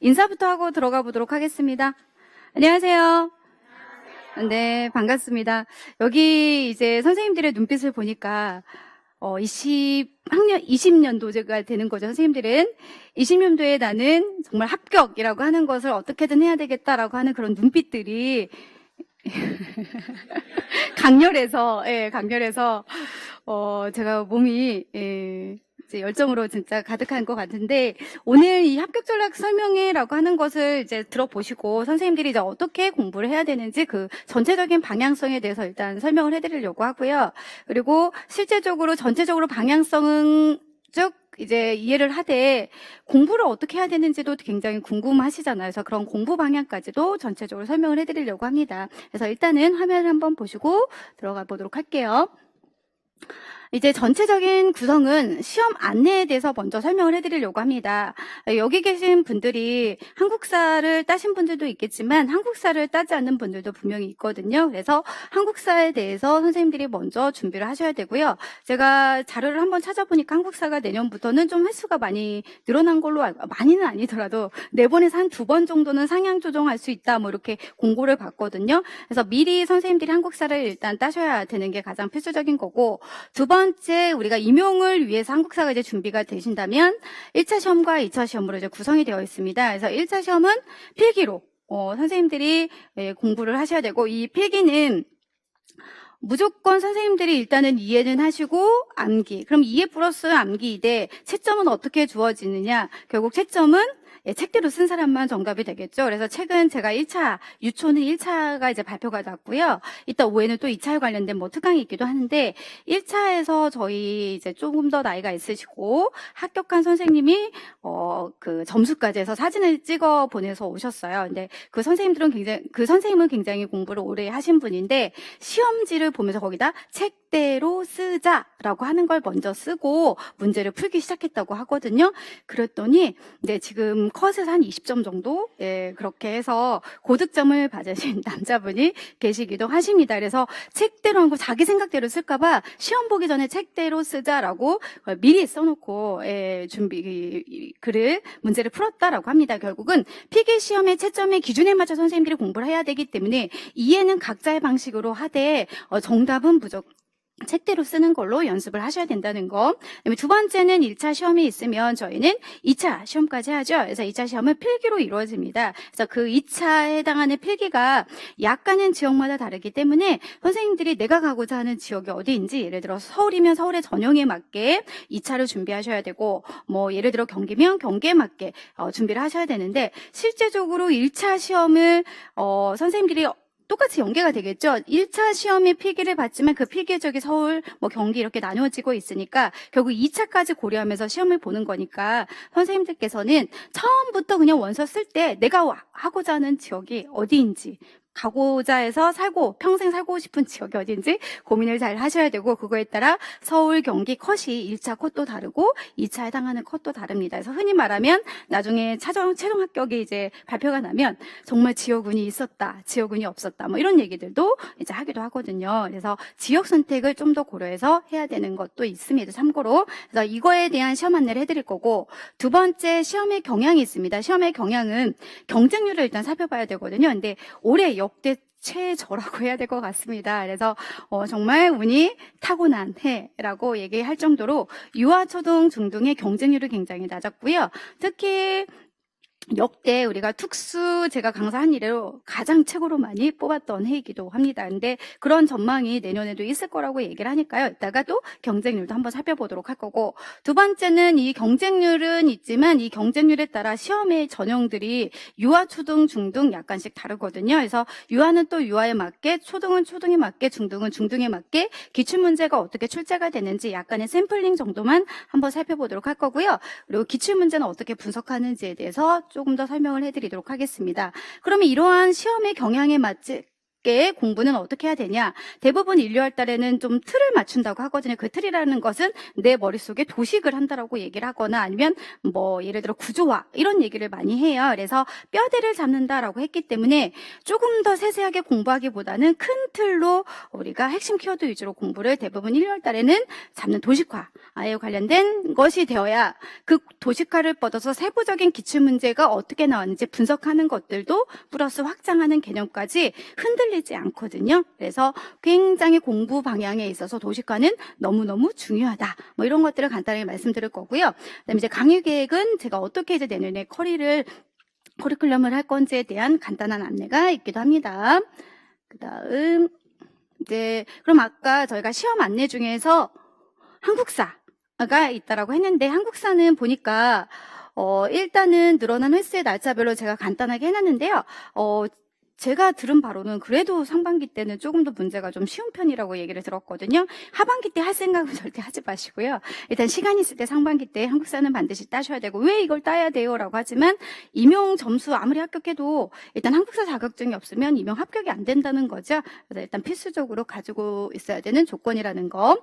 인사부터 하고 들어가 보도록 하겠습니다. 안녕하세요. 네, 반갑습니다. 여기 이제 선생님들의 눈빛을 보니까 20년도가 되는 거죠. 선생님들은 20년도에 나는 정말 합격이라고 하는 것을 어떻게든 해야 되겠다라고 하는 그런 눈빛들이 강렬해서 제가 몸이 이제 열정으로 진짜 가득한 것 같은데, 오늘 이 합격 전략 설명회라고 하는 것을 이제 들어보시고 선생님들이 이제 어떻게 공부를 해야 되는지 그 전체적인 방향성에 대해서 일단 설명을 해드리려고 하고요. 그리고 실제적으로 전체적으로 방향성은 쭉 이제 이해를 하되 공부를 어떻게 해야 되는지도 굉장히 궁금하시잖아요. 그래서 그런 공부 방향까지도 전체적으로 설명을 해드리려고 합니다. 그래서 일단은 화면을 한번 보시고 들어가 보도록 할게요. 이제 전체적인 구성은 시험 안내에 대해서 먼저 설명을 해드리려고 합니다. 여기 계신 분들이 한국사를 따신 분들도 있겠지만 한국사를 따지 않는 분들도 분명히 있거든요. 그래서 한국사에 대해서 선생님들이 먼저 준비를 하셔야 되고요. 제가 자료를 한번 찾아보니까 한국사가 내년부터는 좀 횟수가 많이 늘어난 걸로 많이는 아니더라도 4번에서 한 2번 정도는 상향 조정할 수 있다 뭐 이렇게 공고를 봤거든요. 그래서 미리 선생님들이 한국사를 일단 따셔야 되는 게 가장 필수적인 거고, 두 번째, 우리가 임용을 위해서 한국사가 이제 준비가 되신다면 1차 시험과 2차 시험으로 이제 구성이 되어 있습니다. 그래서 1차 시험은 필기로 선생님들이 공부를 하셔야 되고, 이 필기는 무조건 선생님들이 일단은 이해는 하시고 암기. 그럼 이해 플러스 암기 대 채점은 어떻게 주어지느냐? 결국 채점은 책대로 쓴 사람만 정답이 되겠죠. 그래서 책은 제가 1차, 유초는 1차가 이제 발표가 났고요. 이따 오후에는 또 2차에 관련된 뭐 특강이 있기도 하는데, 1차에서 저희 이제 조금 더 나이가 있으시고 합격한 선생님이 그 점수까지 해서 사진을 찍어 보내서 오셨어요. 근데 그 선생님은 굉장히 공부를 오래 하신 분인데, 시험지를 보면서 거기다 책대로 쓰자라고 하는 걸 먼저 쓰고 문제를 풀기 시작했다고 하거든요. 그랬더니 지금 컷에서 한 20점 정도 그렇게 해서 고득점을 받으신 남자분이 계시기도 하십니다. 그래서 책대로 한 거 자기 생각대로 쓸까봐 시험 보기 전에 책대로 쓰자라고 미리 써놓고 문제를 풀었다라고 합니다. 결국은 필기 시험의 채점의 기준에 맞춰 선생님들이 공부를 해야 되기 때문에 이해는 각자의 방식으로 하되 정답은 무조건 책대로 쓰는 걸로 연습을 하셔야 된다는 거. 그다음에 두 번째는 1차 시험이 있으면 저희는 2차 시험까지 하죠. 그래서 2차 시험은 필기로 이루어집니다. 그래서 그 2차에 해당하는 필기가 약간은 지역마다 다르기 때문에 선생님들이 내가 가고자 하는 지역이 어디인지, 예를 들어 서울이면 서울의 전형에 맞게 2차를 준비하셔야 되고, 뭐 예를 들어 경기면 경기에 맞게 준비를 하셔야 되는데, 실제적으로 1차 시험을 선생님들이 똑같이 연계가 되겠죠. 1차 시험의 필기를 봤지만 그 필기 지역이 서울, 뭐 경기 이렇게 나누어지고 있으니까 결국 2차까지 고려하면서 시험을 보는 거니까 선생님들께서는 처음부터 그냥 원서 쓸 때 내가 하고자 하는 지역이 어디인지, 가고자 해서 평생 살고 싶은 지역이 어딘지 고민을 잘 하셔야 되고, 그거에 따라 서울, 경기 컷이 1차 컷도 다르고 2차 해당하는 컷도 다릅니다. 그래서 흔히 말하면 나중에 최종 합격이 이제 발표가 나면 정말 지역운이 있었다, 지역운이 없었다, 뭐 이런 얘기들도 이제 하기도 하거든요. 그래서 지역 선택을 좀 더 고려해서 해야 되는 것도 있습니다. 참고로. 그래서 이거에 대한 시험 안내를 해드릴 거고, 두 번째 시험의 경향이 있습니다. 시험의 경향은 경쟁률을 일단 살펴봐야 되거든요. 근데 올해 역대 최저라고 해야 될 것 같습니다. 그래서 정말 운이 타고난 해라고 얘기할 정도로 유아, 초등, 중등의 경쟁률이 굉장히 낮았고요. 특히 역대 우리가 특수, 제가 강사한 이래로 가장 최고로 많이 뽑았던 해이기도 합니다. 근데 그런 전망이 내년에도 있을 거라고 얘기를 하니까요. 이따가 또 경쟁률도 한번 살펴보도록 할 거고, 두 번째는 이 경쟁률은 있지만 이 경쟁률에 따라 시험의 전형들이 유아, 초등, 중등 약간씩 다르거든요. 그래서 유아는 또 유아에 맞게, 초등은 초등에 맞게, 중등은 중등에 맞게 기출문제가 어떻게 출제가 되는지 약간의 샘플링 정도만 한번 살펴보도록 할 거고요. 그리고 기출문제는 어떻게 분석하는지에 대해서 조금 더 설명을 해드리도록 하겠습니다. 그러면 이러한 시험의 경향에 맞지 의 공부는 어떻게 해야 되냐. 대부분 1, 2월 달에는 좀 틀을 맞춘다고 하거든요. 그 틀이라는 것은 내 머릿속에 도식을 한다라고 얘기를 하거나 아니면 뭐 예를 들어 구조화 이런 얘기를 많이 해요. 그래서 뼈대를 잡는다라고 했기 때문에 조금 더 세세하게 공부하기보다는 큰 틀로 우리가 핵심 키워드 위주로 공부를 대부분 1, 2월 달에는 잡는 도식화에 관련된 것이 되어야 그 도식화를 뻗어서 세부적인 기출문제가 어떻게 나왔는지 분석하는 것들도 플러스 확장하는 개념까지 흔들리지 않거든요. 그래서 굉장히 공부 방향에 있어서 도식화는 너무너무 중요하다. 뭐 이런 것들을 간단하게 말씀드릴 거고요. 그다음에 이제 강의 계획은 제가 어떻게 이제 내년에 커리큘럼을 할 건지에 대한 간단한 안내가 있기도 합니다. 그다음 이제 그럼 아까 저희가 시험 안내 중에서 한국사가 있다라고 했는데 한국사는 보니까 일단은 늘어난 횟수의 날짜별로 제가 간단하게 해놨는데요. 제가 들은 바로는 그래도 상반기 때는 조금 더 문제가 좀 쉬운 편이라고 얘기를 들었거든요. 하반기 때 할 생각은 절대 하지 마시고요. 일단 시간 있을 때 상반기 때 한국사는 반드시 따셔야 되고 왜 이걸 따야 돼요? 라고 하지만 임용 점수 아무리 합격해도 일단 한국사 자격증이 없으면 임용 합격이 안 된다는 거죠. 그래서 일단 필수적으로 가지고 있어야 되는 조건이라는 거.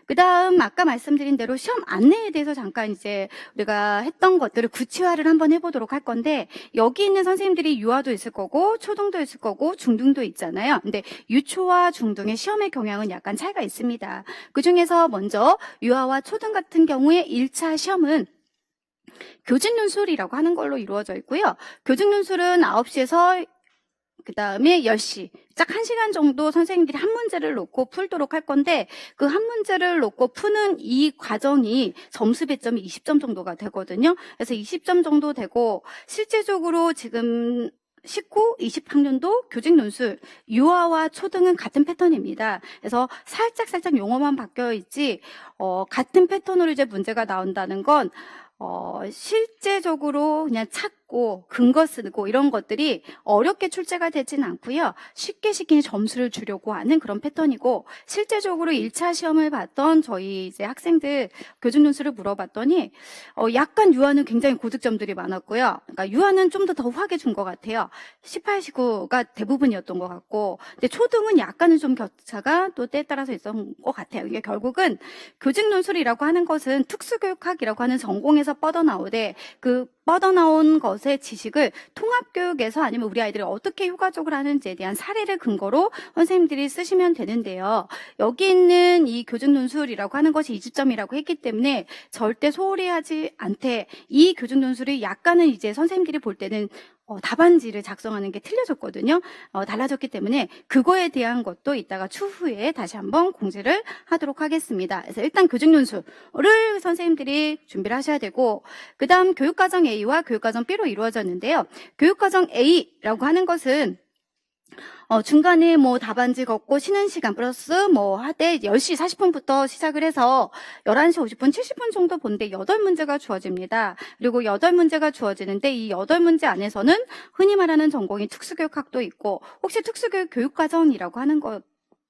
그 다음 아까 말씀드린 대로 시험 안내에 대해서 잠깐 이제 우리가 했던 것들을 구체화를 한번 해보도록 할 건데 여기 있는 선생님들이 유아도 있을 거고 초등도 있을 거고 중등도 있잖아요. 근데 유초와 중등의 시험의 경향은 약간 차이가 있습니다. 그중에서 먼저 유아와 초등 같은 경우에 1차 시험은 교직 논술이라고 하는 걸로 이루어져 있고요. 교직 논술은 9시에서 그 다음에 10시 딱 1시간 정도 선생님들이 한 문제를 놓고 풀도록 할 건데 그 한 문제를 놓고 푸는 이 과정이 점수 배점이 20점 정도가 되거든요. 그래서 20점 정도 되고 실제적으로 지금 19, 20학년도 교직 논술, 유아와 초등은 같은 패턴입니다. 그래서 살짝 용어만 바뀌어 있지, 같은 패턴으로 이제 문제가 나온다는 건, 실제적으로 그냥 찾고 근거 쓰고 이런 것들이 어렵게 출제가 되진 않고요. 쉽게 점수를 주려고 하는 그런 패턴이고 실제적으로 1차 시험을 봤던 저희 이제 학생들 교직 논술을 물어봤더니 약간 유아는 굉장히 고득점들이 많았고요. 그러니까 유아는 좀 더 후하게 준 것 같아요. 18, 19가 대부분이었던 것 같고 근데 초등은 약간은 좀 격차가 또 때에 따라서 있었던 것 같아요. 이게 결국은 교직 논술이라고 하는 것은 특수교육학이라고 하는 전공에서 뻗어나오되 그 뻗어나온 것의 지식을 통합교육에서 아니면 우리 아이들이 어떻게 효과적으로 하는지에 대한 사례를 근거로 선생님들이 쓰시면 되는데요. 여기 있는 이 교직 논술이라고 하는 것이 20점이라고 했기 때문에 절대 소홀히 하지 않되 이 교직 논술이 약간은 이제 선생님들이 볼 때는 답안지를 작성하는 게 틀려졌거든요. 달라졌기 때문에 그거에 대한 것도 이따가 추후에 다시 한번 공지를 하도록 하겠습니다. 그래서 일단 교직 논술을 선생님들이 준비를 하셔야 되고 그 다음 교육과정 A와 교육과정 B로 이루어졌는데요. 교육과정 A라고 하는 것은 중간에 뭐 답안지 걷고 쉬는 시간 플러스 뭐 하되 10시 40분부터 시작을 해서 11시 50분, 70분 정도 본데 8문제가 주어집니다. 그리고 8문제가 주어지는데 이 8문제 안에서는 흔히 말하는 전공이 특수교육학도 있고 혹시 특수교육 교육과정이라고 하는 거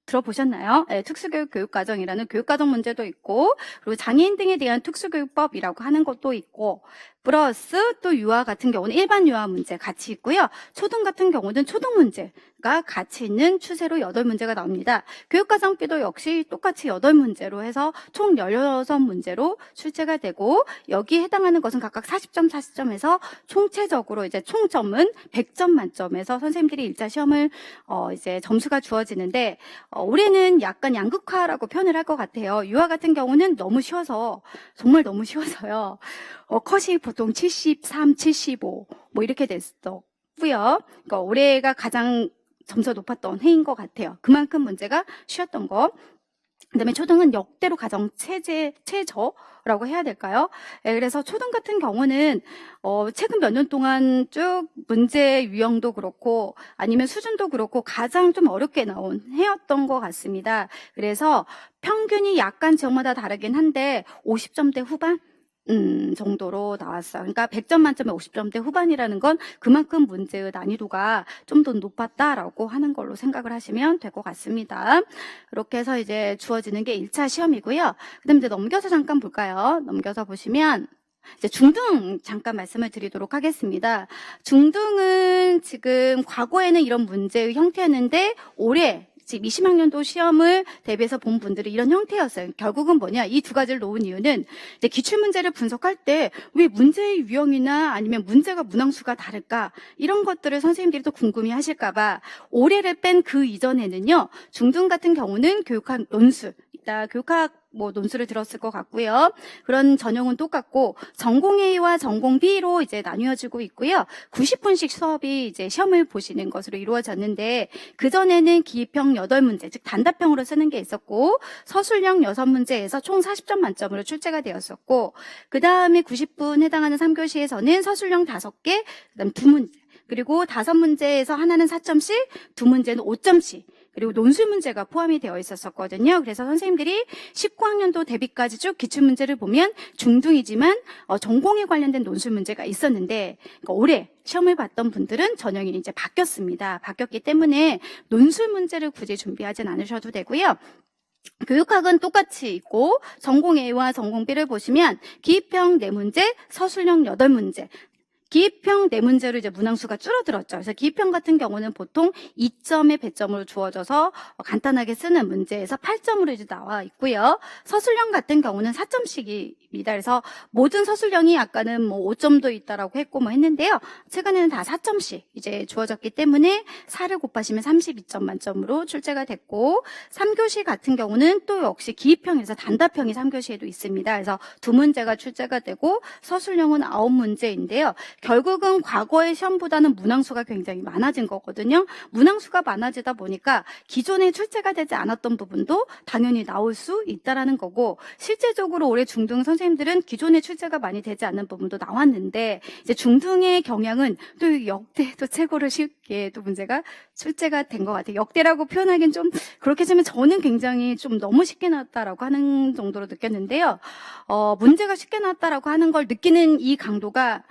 들어보셨나요? 네, 특수교육 교육과정이라는 교육과정 문제도 있고 그리고 장애인 등에 대한 특수교육법이라고 하는 것도 있고 플러스 또 유아 같은 경우는 일반 유아 문제 같이 있고요. 초등 같은 경우는 초등 문제가 같이 있는 추세로 8문제가 나옵니다. 교육과정비도 역시 똑같이 8문제로 해서 총 16문제로 출제가 되고 여기에 해당하는 것은 각각 40점, 40점에서 총체적으로 이제 총점은 100점 만점에서 선생님들이 1차 시험을 이제 점수가 주어지는데 올해는 약간 양극화라고 표현을 할 것 같아요. 유아 같은 경우는 너무 쉬워서 정말 너무 쉬워서요. 컷이 보통 73, 75 뭐 이렇게 됐었고요. 그러니까 올해가 가장 점수가 높았던 해인 것 같아요. 그만큼 문제가 쉬웠던 거. 그다음에 초등은 역대로 가장 최저라고 해야 될까요? 예, 그래서 초등 같은 경우는 최근 몇 년 동안 쭉 문제 유형도 그렇고 아니면 수준도 그렇고 가장 좀 어렵게 나온 해였던 것 같습니다. 그래서 평균이 약간 지역마다 다르긴 한데 50점대 후반 정도로 나왔어요. 그러니까 100점 만점에 50점대 후반이라는 건 그만큼 문제의 난이도가 좀 더 높았다라고 하는 걸로 생각을 하시면 될 것 같습니다. 이렇게 해서 이제 주어지는 게 1차 시험이고요. 그 다음에 이제 넘겨서 잠깐 볼까요? 넘겨서 보시면 이제 중등 잠깐 말씀을 드리도록 하겠습니다. 중등은 결국은 지금 과거에는 이런 문제의 형태였는데 올해 지금 20학년도 시험을 대비해서 본 분들이 이런 형태였어요. 결국은 뭐냐? 이 두 가지를 놓은 이유는 이제 기출문제를 분석할 때 왜 문제의 유형이나 아니면 문제가 문항수가 다를까? 이런 것들을 선생님들이 또 궁금해 하실까봐 올해를 뺀 그 이전에는요. 중등 같은 경우는 교육학 논술, 이따 교육학 논술을 들었을 것 같고요. 그런 전형은 똑같고 전공 A와 전공 B로 이제 나뉘어지고 있고요. 90분씩 수업이 이제 시험을 보시는 것으로 이루어졌는데 그 전에는 기입형 8문제, 즉 단답형으로 쓰는 게 있었고 서술형 6문제에서 총 40점 만점으로 출제가 되었었고 그 다음에 90분 해당하는 3교시에서는 서술형 5개, 그다음 2문제, 그리고 5문제에서 하나는 4점씩, 2문제는 5점씩. 그리고 논술 문제가 포함이 되어 있었거든요. 그래서 선생님들이 19학년도 대비까지 쭉 기출문제를 보면 중등이지만 전공에 관련된 논술 문제가 있었는데 그러니까 올해 시험을 봤던 분들은 전형이 이제 바뀌었습니다. 바뀌었기 때문에 논술 문제를 굳이 준비하진 않으셔도 되고요. 교육학은 똑같이 있고 전공 A와 전공 B를 보시면 기입형 4문제, 서술형 8문제, 기입형 4문제로 이제 문항수가 줄어들었죠. 그래서 기입형 같은 경우는 보통 2점의 배점으로 주어져서 간단하게 쓰는 문제에서 8점으로 이제 나와 있고요. 서술형 같은 경우는 4점씩입니다. 그래서 모든 서술형이 아까는 5점도 있다라고 했고 했는데요. 최근에는 다 4점씩 이제 주어졌기 때문에 4를 곱하시면 32점 만점으로 출제가 됐고 3교시 같은 경우는 또 역시 기입형에서 단답형이 3교시에도 있습니다. 그래서 2문제가 출제가 되고 서술형은 9문제인데요. 결국은 과거의 시험보다는 문항수가 굉장히 많아진 거거든요. 문항수가 많아지다 보니까 기존에 출제가 되지 않았던 부분도 당연히 나올 수 있다라는 거고 실제적으로 올해 중등 선생님들은 기존에 출제가 많이 되지 않는 부분도 나왔는데 이제 중등의 경향은 또 역대 또 최고로 쉽게 또 문제가 출제가 된 것 같아요. 역대라고 표현하기는 좀 그렇게 치면 저는 굉장히 좀 너무 쉽게 나왔다라고 하는 정도로 느꼈는데요. 문제가 쉽게 나왔다라고 하는 걸 느끼는 이 강도가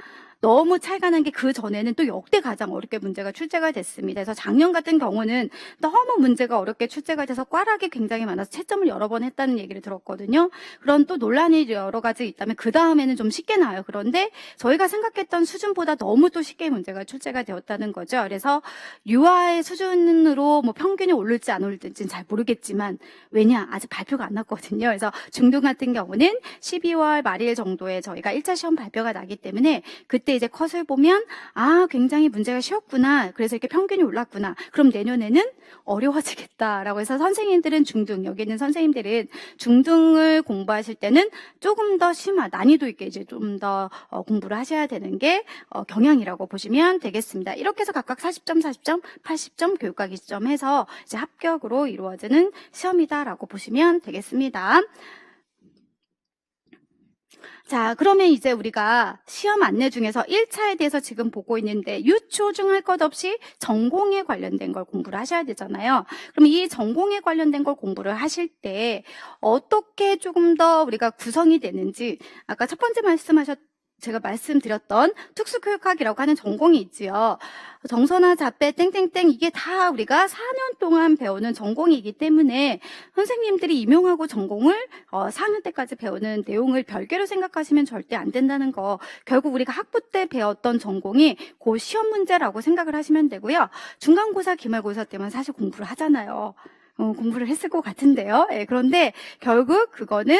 너무 차이가 난 게 그 전에는 또 역대 가장 어렵게 문제가 출제가 됐습니다. 그래서 작년 같은 경우는 너무 문제가 어렵게 출제가 돼서 꽈락이 굉장히 많아서 채점을 여러 번 했다는 얘기를 들었거든요. 그런 또 논란이 여러 가지 있다면 그 다음에는 좀 쉽게 나와요. 그런데 저희가 생각했던 수준보다 너무 또 쉽게 문제가 출제가 되었다는 거죠. 그래서 유아의 수준으로 평균이 오를지 안 오를지는 잘 모르겠지만 왜냐 아직 발표가 안 났거든요. 그래서 중등 같은 경우는 12월 말일 정도에 저희가 1차 시험 발표가 나기 때문에 그때 이제 컷을 보면 굉장히 문제가 쉬웠구나. 그래서 이렇게 평균이 올랐구나. 그럼 내년에는 어려워지겠다라고 해서 선생님들은 중등, 여기 있는 선생님들은 중등을 공부하실 때는 조금 더 심한 난이도 있게 이제 좀 더 공부를 하셔야 되는 게 경향이라고 보시면 되겠습니다. 이렇게 해서 각각 40점, 40점, 80점 교육학 20점 해서 이제 합격으로 이루어지는 시험이다라고 보시면 되겠습니다. 자, 그러면 이제 우리가 시험 안내 중에서 1차에 대해서 지금 보고 있는데 유초중 할 것 없이 전공에 관련된 걸 공부를 하셔야 되잖아요. 그럼 이 전공에 관련된 걸 공부를 하실 때 어떻게 조금 더 우리가 구성이 되는지 아까 첫 번째 제가 말씀드렸던 특수교육학이라고 하는 전공이 있지요. 정서나 자폐 땡땡땡 이게 다 우리가 4년 동안 배우는 전공이기 때문에 선생님들이 임용하고 전공을 4학년 때까지 배우는 내용을 별개로 생각하시면 절대 안 된다는 거. 결국 우리가 학부 때 배웠던 전공이 그 시험 문제라고 생각을 하시면 되고요. 중간고사, 기말고사 때만 사실 공부를 하잖아요. 공부를 했을 것 같은데요. 예, 그런데 결국 그거는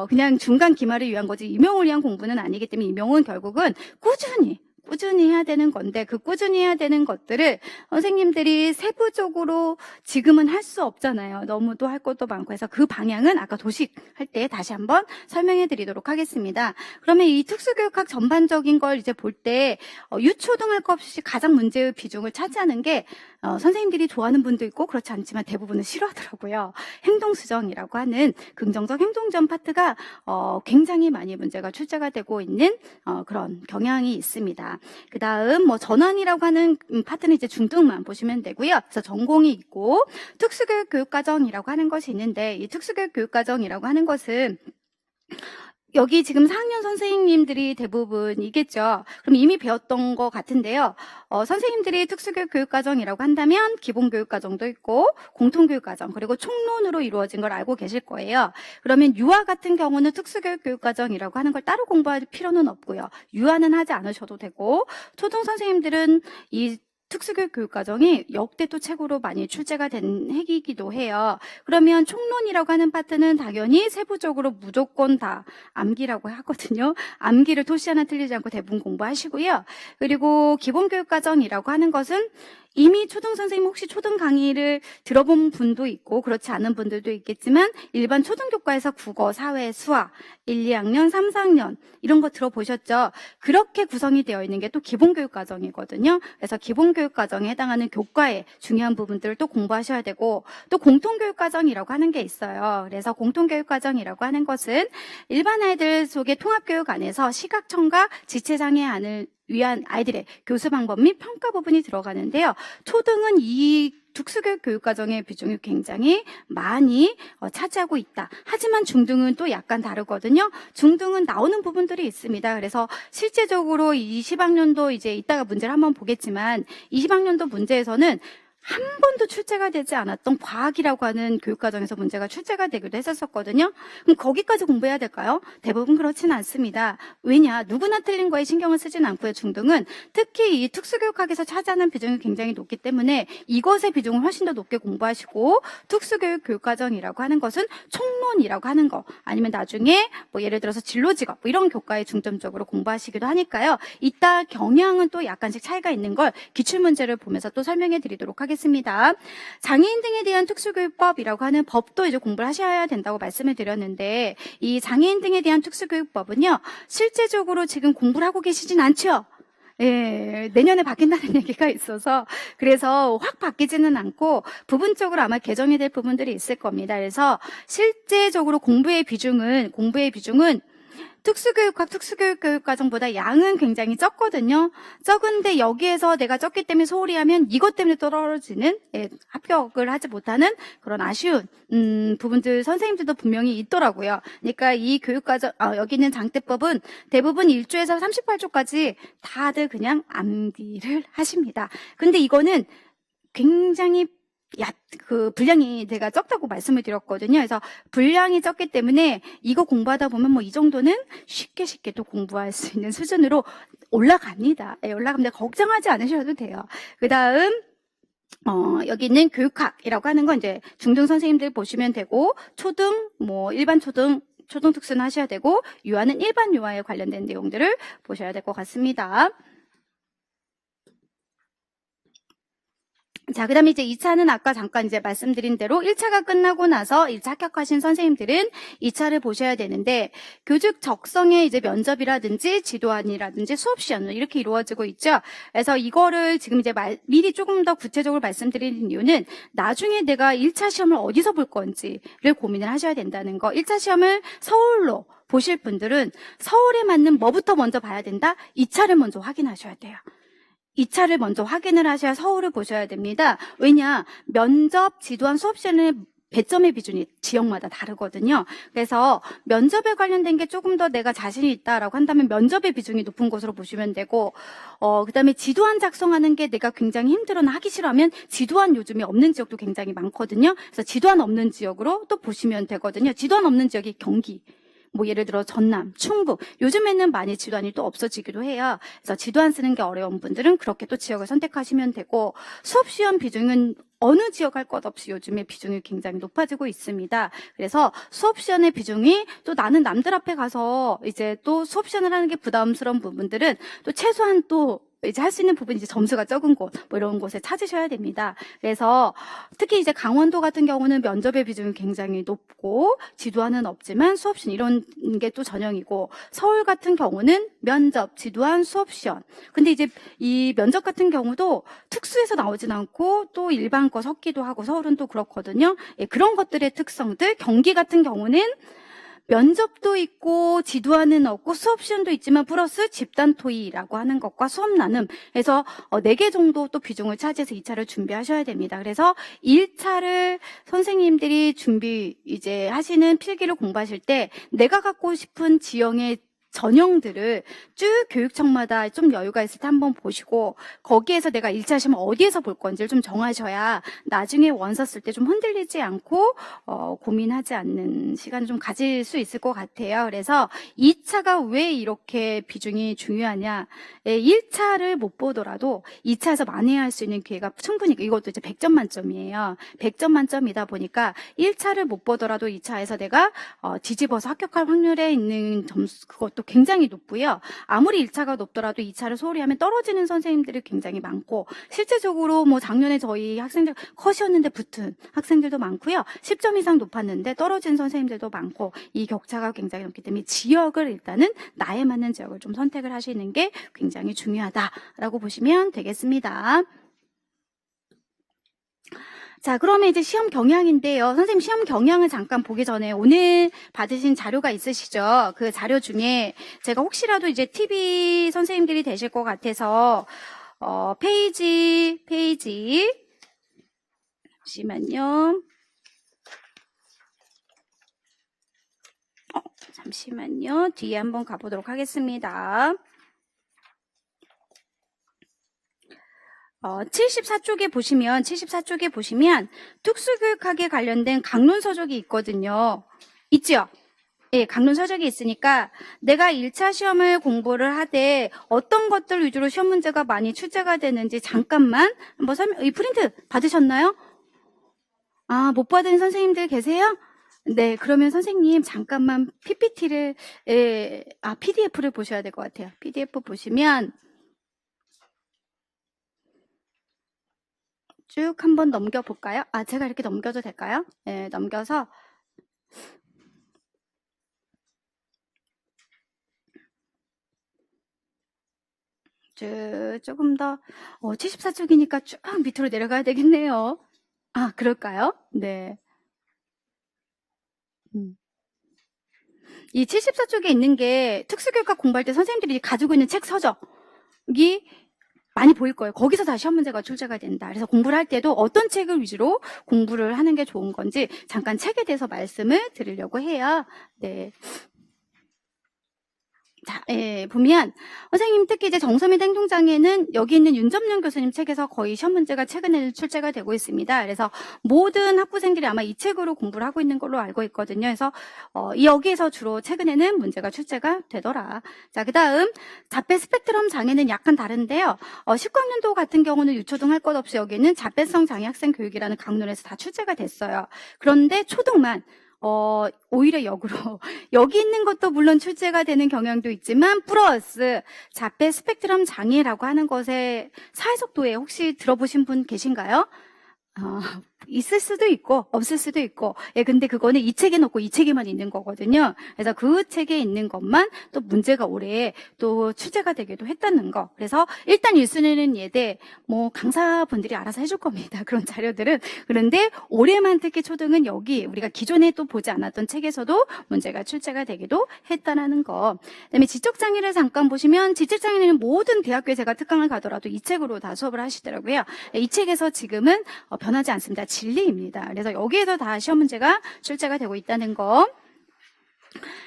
그냥 중간 기말을 위한 거지 임용을 위한 공부는 아니기 때문에 임용은 결국은 꾸준히 해야 되는 건데 그 꾸준히 해야 되는 것들을 선생님들이 세부적으로 지금은 할 수 없잖아요. 너무 또 할 것도 많고 해서 그 방향은 아까 도식 할 때 다시 한번 설명해 드리도록 하겠습니다. 그러면 이 특수교육학 전반적인 걸 이제 볼 때 유초등 할 것 없이 가장 문제의 비중을 차지하는 게 선생님들이 좋아하는 분도 있고 그렇지 않지만 대부분은 싫어하더라고요. 행동수정이라고 하는 긍정적 행동지원 파트가 굉장히 많이 문제가 출제가 되고 있는 그런 경향이 있습니다. 그 다음 전환이라고 하는 파트는 이제 중등만 보시면 되고요. 그래서 전공이 있고 특수교육 교육과정이라고 하는 것이 있는데 이 특수교육 교육과정이라고 하는 것은 여기 지금 4학년 선생님들이 대부분이겠죠. 그럼 이미 배웠던 것 같은데요. 선생님들이 특수교육 교육과정이라고 한다면 기본교육과정도 있고 공통교육과정 그리고 총론으로 이루어진 걸 알고 계실 거예요. 그러면 유아 같은 경우는 특수교육 교육과정이라고 하는 걸 따로 공부할 필요는 없고요. 유아는 하지 않으셔도 되고 초등 선생님들은 이 특수교육 교육과정이 역대 또 최고로 많이 출제가 된 핵이기도 해요. 그러면 총론이라고 하는 파트는 당연히 세부적으로 무조건 다 암기라고 하거든요. 암기를 토시 하나 틀리지 않고 대부분 공부하시고요. 그리고 기본교육과정이라고 하는 것은 이미 초등 선생님 혹시 초등 강의를 들어본 분도 있고 그렇지 않은 분들도 있겠지만 일반 초등교과에서 국어, 사회, 수학 1, 2학년, 3, 4학년 이런 거 들어보셨죠? 그렇게 구성이 되어 있는 게 또 기본교육과정이거든요. 그래서 기본교육과정에 해당하는 교과의 중요한 부분들을 또 공부하셔야 되고 또 공통교육과정이라고 하는 게 있어요. 그래서 공통교육과정이라고 하는 것은 일반 아이들 속의 통합교육 안에서 시각, 청각, 지체장애안을 위한 아이들의 교수 방법 및 평가 부분이 들어가는데요. 초등은 이 특수교육 교육과정의 비중이 굉장히 많이 차지하고 있다. 하지만 중등은 또 약간 다르거든요. 중등은 나오는 부분들이 있습니다. 그래서 실제적으로 20학년도 이제 이따가 문제를 한번 보겠지만 20학년도 문제에서는 한 번도 출제가 되지 않았던 과학이라고 하는 교육과정에서 문제가 출제가 되기도 했었거든요. 그럼 거기까지 공부해야 될까요? 대부분 그렇지는 않습니다. 왜냐? 누구나 틀린 거에 신경을 쓰진 않고요. 중등은 특히 이 특수교육학에서 차지하는 비중이 굉장히 높기 때문에 이것의 비중을 훨씬 더 높게 공부하시고 특수교육 교육과정이라고 하는 것은 총론이라고 하는 거 아니면 나중에 뭐 예를 들어서 진로직업 뭐 이런 교과에 중점적으로 공부하시기도 하니까요. 이따 경향은 또 약간씩 차이가 있는 걸 기출문제를 보면서 또 설명해 드리도록 하겠습니다. 장애인 등에 대한 특수교육법이라고 하는 법도 이제 공부를 하셔야 된다고 말씀을 드렸는데 이 장애인 등에 대한 특수교육법은요. 실제적으로 지금 공부를 하고 계시진 않죠. 예, 내년에 바뀐다는 얘기가 있어서 그래서 확 바뀌지는 않고 부분적으로 아마 개정이 될 부분들이 있을 겁니다. 그래서 실제적으로 공부의 비중은 특수교육학, 특수교육과정보다 양은 굉장히 적거든요. 적은데 여기에서 내가 적기 때문에 소홀히 하면 이것 때문에 떨어지는 합격을 하지 못하는 그런 아쉬운 부분들 선생님들도 분명히 있더라고요. 그러니까 이 교육과정 여기 있는 장대법은 대부분 1조에서 38조까지 다들 그냥 암기를 하십니다. 근데 이거는 굉장히 분량이 제가 적다고 말씀을 드렸거든요. 그래서 분량이 적기 때문에 이거 공부하다 보면 뭐 이 정도는 쉽게 또 공부할 수 있는 수준으로 올라갑니다. 네, 올라갑니다. 걱정하지 않으셔도 돼요. 그 다음, 여기 있는 교육학이라고 하는 건 이제 중등 선생님들 보시면 되고, 초등, 뭐 일반 초등 특수는 하셔야 되고, 유아는 일반 유아에 관련된 내용들을 보셔야 될 것 같습니다. 자, 그 다음에 이제 2차는 아까 잠깐 이제 말씀드린 대로 1차가 끝나고 나서 1차 합격하신 선생님들은 2차를 보셔야 되는데, 교직 적성의 이제 면접이라든지 지도안이라든지 수업 시험은 이렇게 이루어지고 있죠. 그래서 이거를 지금 이제 미리 조금 더 구체적으로 말씀드리는 이유는 나중에 내가 1차 시험을 어디서 볼 건지를 고민을 하셔야 된다는 거. 1차 시험을 서울로 보실 분들은 서울에 맞는 뭐부터 먼저 봐야 된다? 2차를 먼저 확인하셔야 돼요. 2차를 먼저 확인을 하셔야 서울을 보셔야 됩니다. 왜냐? 면접, 지도안, 수업 시간의 배점의 비중이 지역마다 다르거든요. 그래서 면접에 관련된 게 조금 더 내가 자신이 있다라고 한다면 면접의 비중이 높은 곳으로 보시면 되고, 그다음에 지도안 작성하는 게 내가 굉장히 힘들어나 하기 싫어하면 지도안 요즘에 없는 지역도 굉장히 많거든요. 그래서 지도안 없는 지역으로 또 보시면 되거든요. 지도안 없는 지역이 경기. 뭐 예를 들어 전남, 충북 요즘에는 많이 지도안이 또 없어지기도 해요. 그래서 지도안 쓰는 게 어려운 분들은 그렇게 또 지역을 선택하시면 되고 수업 시험 비중은 어느 지역 할 것 없이 요즘에 비중이 굉장히 높아지고 있습니다. 그래서 수업 시간의 비중이 또 나는 남들 앞에 가서 이제 또 수업 시간을 하는 게 부담스러운 부분들은 또 최소한 또 이제 할 수 있는 부분이 이제 점수가 적은 곳, 뭐 이런 곳에 찾으셔야 됩니다. 그래서 특히 이제 강원도 같은 경우는 면접의 비중이 굉장히 높고 지도안은 없지만 수업시험 이런 게 또 전형이고 서울 같은 경우는 면접, 지도안, 수업시험. 근데 이제 이 면접 같은 경우도 특수에서 나오진 않고 또 일반 거 섞기도 하고 서울은 또 그렇거든요. 예, 그런 것들의 특성들, 경기 같은 경우는 면접도 있고 지도하는 없고 수업 시간도 있지만 플러스 집단 토의라고 하는 것과 수업 나눔 해서 4개 정도 또 비중을 차지해서 2차를 준비하셔야 됩니다. 그래서 1차를 선생님들이 준비 이제 하시는 필기를 공부하실 때 내가 갖고 싶은 지형의 전형들을 쭉 교육청마다 좀 여유가 있을 때 한번 보시고 거기에서 내가 1차 시험 어디에서 볼 건지를 좀 정하셔야 나중에 원서 쓸 때 좀 흔들리지 않고 고민하지 않는 시간을 좀 가질 수 있을 것 같아요. 그래서 2차가 왜 이렇게 비중이 중요하냐. 1차를 못 보더라도 2차에서 만회할 수 있는 기회가 충분히 이것도 이제 100점 만점이에요. 100점 만점이다 보니까 1차를 못 보더라도 2차에서 내가 뒤집어서 합격할 확률에 있는 점수 그것도 굉장히 높고요. 아무리 1차가 높더라도 2차를 소홀히 하면 떨어지는 선생님들이 굉장히 많고 실제적으로 뭐 작년에 저희 학생들 컷이었는데 붙은 학생들도 많고요. 10점 이상 높았는데 떨어진 선생님들도 많고 이 격차가 굉장히 높기 때문에 지역을 일단은 나에 맞는 지역을 좀 선택을 하시는 게 굉장히 중요하다라고 보시면 되겠습니다. 자, 그러면 이제 시험 경향인데요. 선생님 시험 경향을 잠깐 보기 전에 오늘 받으신 자료가 있으시죠? 그 자료 중에 제가 혹시라도 이제 TV 선생님들이 되실 것 같아서 페이지 잠시만요. 잠시만요. 뒤에 한번 가보도록 하겠습니다. 74쪽에 보시면 특수교육학에 관련된 강론 서적이 있거든요. 있죠? 예, 강론 서적이 있으니까 내가 1차 시험을 공부를 하되 어떤 것들 위주로 시험 문제가 많이 출제가 되는지 잠깐만 한번 이 프린트 받으셨나요? 아, 못 받은 선생님들 계세요? 네, 그러면 선생님 잠깐만 PPT를 PDF를 보셔야 될 것 같아요. PDF 보시면 쭉 한번 넘겨볼까요? 제가 이렇게 넘겨도 될까요? 네, 넘겨서 조금 더 74쪽이니까 쭉 밑으로 내려가야 되겠네요. 그럴까요? 네. 이 74쪽에 있는 게 특수교육학 공부할 때 선생님들이 가지고 있는 책 서적이 많이 보일 거예요. 거기서 다 시험 문제가 출제가 된다. 그래서 공부를 할 때도 어떤 책을 위주로 공부를 하는 게 좋은 건지 잠깐 책에 대해서 말씀을 드리려고 해요. 네. 자, 보면 선생님 특히 이제 정서및 행동장애는 여기 있는 윤점룡 교수님 책에서 거의 시험 문제가 최근에는 출제가 되고 있습니다. 그래서 모든 학부생들이 아마 이 책으로 공부를 하고 있는 걸로 알고 있거든요. 그래서 여기에서 주로 최근에는 문제가 출제가 되더라. 자, 그다음 자폐 스펙트럼 장애는 약간 다른데요. 19학년도 같은 경우는 유초등 할 것 없이 여기는 자폐성 장애 학생 교육이라는 강론에서 다 출제가 됐어요. 그런데 초등만 오히려 역으로 여기 있는 것도 물론 출제가 되는 경향도 있지만 플러스 자폐 스펙트럼 장애라고 하는 것의 사회속도에 혹시 들어보신 분 계신가요? 있을 수도 있고 없을 수도 있고 근데 그거는 이 책에 넣고 이 책에만 있는 거거든요. 그래서 그 책에 있는 것만 또 문제가 올해 또 출제가 되기도 했다는 거. 그래서 일단 1순위는 예대 뭐 강사분들이 알아서 해줄 겁니다. 그런 자료들은. 그런데 올해만 특히 초등은 여기 우리가 기존에 또 보지 않았던 책에서도 문제가 출제가 되기도 했다는 거. 그다음에 지적장애를 잠깐 보시면 지적장애는 모든 대학교에 제가 특강을 가더라도 이 책으로 다 수업을 하시더라고요. 이 책에서 지금은 변하지 않습니다. 진리입니다. 그래서 여기에서 다 시험 문제가 출제가 되고 있다는 거.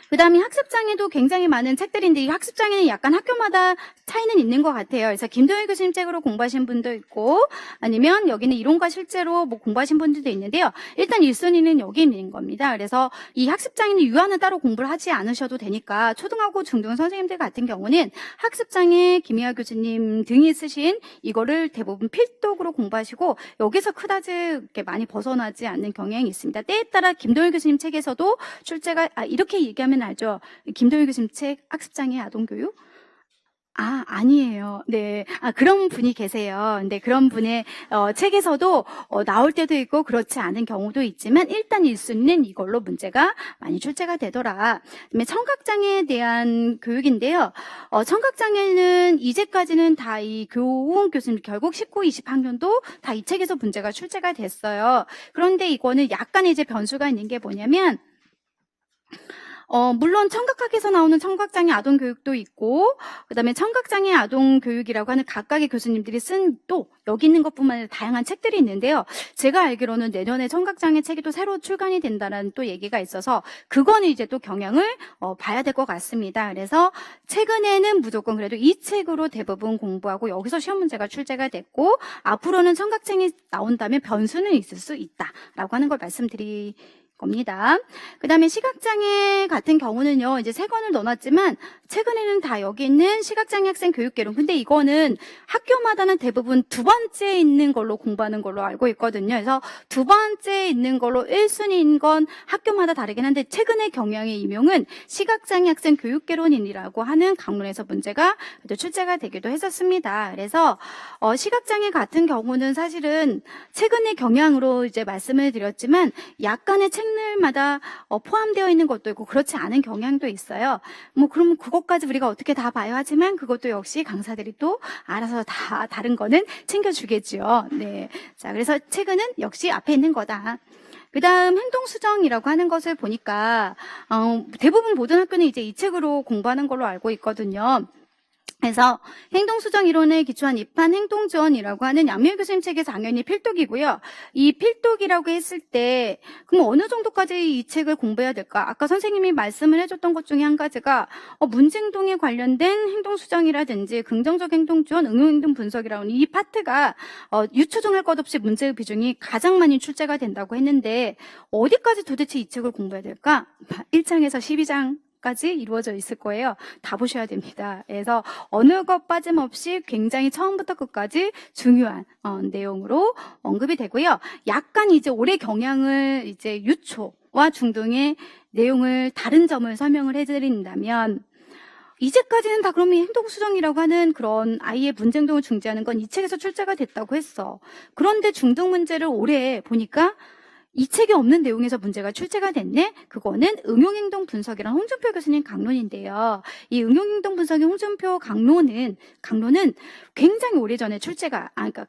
그 다음에 학습장애도 굉장히 많은 책들인데 이 학습장애는 약간 학교마다 차이는 있는 것 같아요. 그래서 김동일 교수님 책으로 공부하신 분도 있고 아니면 여기는 이론과 실제로 뭐 공부하신 분들도 있는데요. 일단 1순위는 여기 있는 겁니다. 그래서 이 학습장애는 유아는 따로 공부를 하지 않으셔도 되니까 초등하고 중등 선생님들 같은 경우는 학습장애 김희아 교수님 등이 쓰신 이거를 대부분 필독으로 공부하시고 여기서 그다지 이렇게 많이 벗어나지 않는 경향이 있습니다. 때에 따라 김동일 교수님 책에서도 출제가 이렇게 얘기하면 알죠. 김동일 교수님 책 학습장애 아동교육? 아니에요. 네. 그런 분이 계세요. 근데 그런 분의 책에서도 나올 때도 있고 그렇지 않은 경우도 있지만 일단 1순위는 이걸로 문제가 많이 출제가 되더라. 그다음에 청각장애에 대한 교육인데요. 청각장애는 이제까지는 다 이 교우훈 교수님 결국 19, 20학년도 다 이 책에서 문제가 출제가 됐어요. 그런데 이거는 약간 이제 변수가 있는 게 뭐냐면 물론 청각학에서 나오는 청각장애 아동 교육도 있고, 그 다음에 청각장애 아동 교육이라고 하는 각각의 교수님들이 쓴 또 여기 있는 것뿐만 아니라 다양한 책들이 있는데요. 제가 알기로는 내년에 청각장애 책이 또 새로 출간이 된다는 또 얘기가 있어서 그거는 이제 또 경향을 봐야 될 것 같습니다. 그래서 최근에는 무조건 그래도 이 책으로 대부분 공부하고 여기서 시험 문제가 출제가 됐고 앞으로는 청각장애 나온다면 변수는 있을 수 있다라고 하는 걸 말씀드리 겁니다. 그 다음에 시각장애 같은 경우는요, 이제 세 권을 넣어놨지만, 최근에는 다 여기 있는 시각장애 학생 교육개론. 근데 이거는 학교마다는 대부분 두 번째 있는 걸로 공부하는 걸로 알고 있거든요. 그래서 두 번째 있는 걸로 1순위인 건 학교마다 다르긴 한데, 최근의 경향의 임용은 시각장애 학생 교육개론이라고 하는 강론에서 문제가 출제가 되기도 했었습니다. 그래서, 시각장애 같은 경우는 사실은 최근의 경향으로 이제 말씀을 드렸지만, 약간의 책들마다 포함되어 있는 것도 있고 그렇지 않은 경향도 있어요. 뭐 그러면 그것까지 우리가 어떻게 다 봐야 하지만 그것도 역시 강사들이 또 알아서 다 다른 거는 챙겨주겠죠. 네. 자, 그래서 책은 역시 앞에 있는 거다. 그 다음 행동수정이라고 하는 것을 보니까 대부분 모든 학교는 이제 이 책으로 공부하는 걸로 알고 있거든요. 그래서 행동수정 이론에 기초한 입한 행동지원이라고 하는 양미일 교수님 책의 당연히 필독이고요. 이 필독이라고 했을 때 그럼 어느 정도까지 이 책을 공부해야 될까? 아까 선생님이 말씀을 해줬던 것 중에 한 가지가 문제행동에 관련된 행동수정이라든지 긍정적 행동지원, 응용행동 분석이라는 이 파트가 유초중할 것 없이 문제의 비중이 가장 많이 출제가 된다고 했는데 어디까지 도대체 이 책을 공부해야 될까? 1장에서 12장 까지 이루어져 있을 거예요. 다 보셔야 됩니다. 그래서 어느 것 빠짐없이 굉장히 처음부터 끝까지 중요한 내용으로 언급이 되고요. 약간 이제 올해 경향을 이제 유초와 중등의 내용을 다른 점을 설명을 해드린다면 이제까지는 다 그러면 행동수정이라고 하는 그런 아이의 문제행동을 중지하는 건 이 책에서 출제가 됐다고 했어. 그런데 중등 문제를 올해 보니까 이 책에 없는 내용에서 문제가 출제가 됐네? 그거는 응용행동 분석이란 홍준표 교수님 강론인데요. 이 응용행동 분석의 홍준표 강론은 굉장히 오래전에 그러니까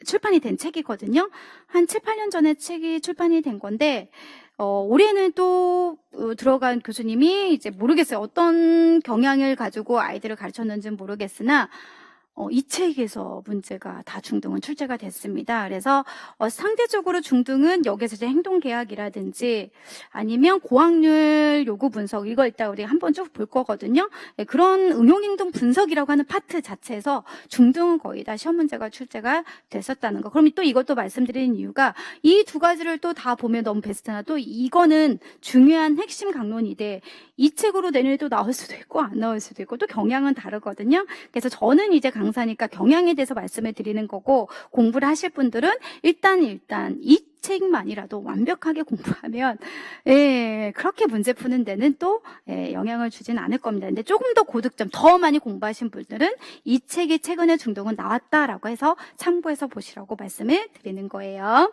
출판이 된 책이거든요. 한 7, 8년 전에 책이 출판이 된 건데, 올해는 또 들어간 교수님이 이제 모르겠어요. 어떤 경향을 가지고 아이들을 가르쳤는지는 모르겠으나, 이 책에서 문제가 다 중등은 출제가 됐습니다. 그래서 상대적으로 중등은 여기서 이제 행동계약이라든지 아니면 고학률 요구 분석 이거 이따 우리 한번 쭉 볼 거거든요. 네, 그런 응용행동 분석이라고 하는 파트 자체에서 중등은 거의 다 시험 문제가 출제가 됐었다는 거. 그럼 또 이것도 말씀드리는 이유가 이 두 가지를 또 다 보면 너무 베스트나 또 이거는 중요한 핵심 강론인데 이 책으로 내년에도 나올 수도 있고 안 나올 수도 있고 또 경향은 다르거든요. 그래서 저는 이제 강사니까 경향에 대해서 말씀을 드리는 거고 공부를 하실 분들은 일단 이 책만이라도 완벽하게 공부하면 그렇게 문제 푸는 데는 또 영향을 주진 않을 겁니다. 근데 조금 더 고득점 더 많이 공부하신 분들은 이 책이 최근에 중등은 나왔다라고 해서 참고해서 보시라고 말씀을 드리는 거예요.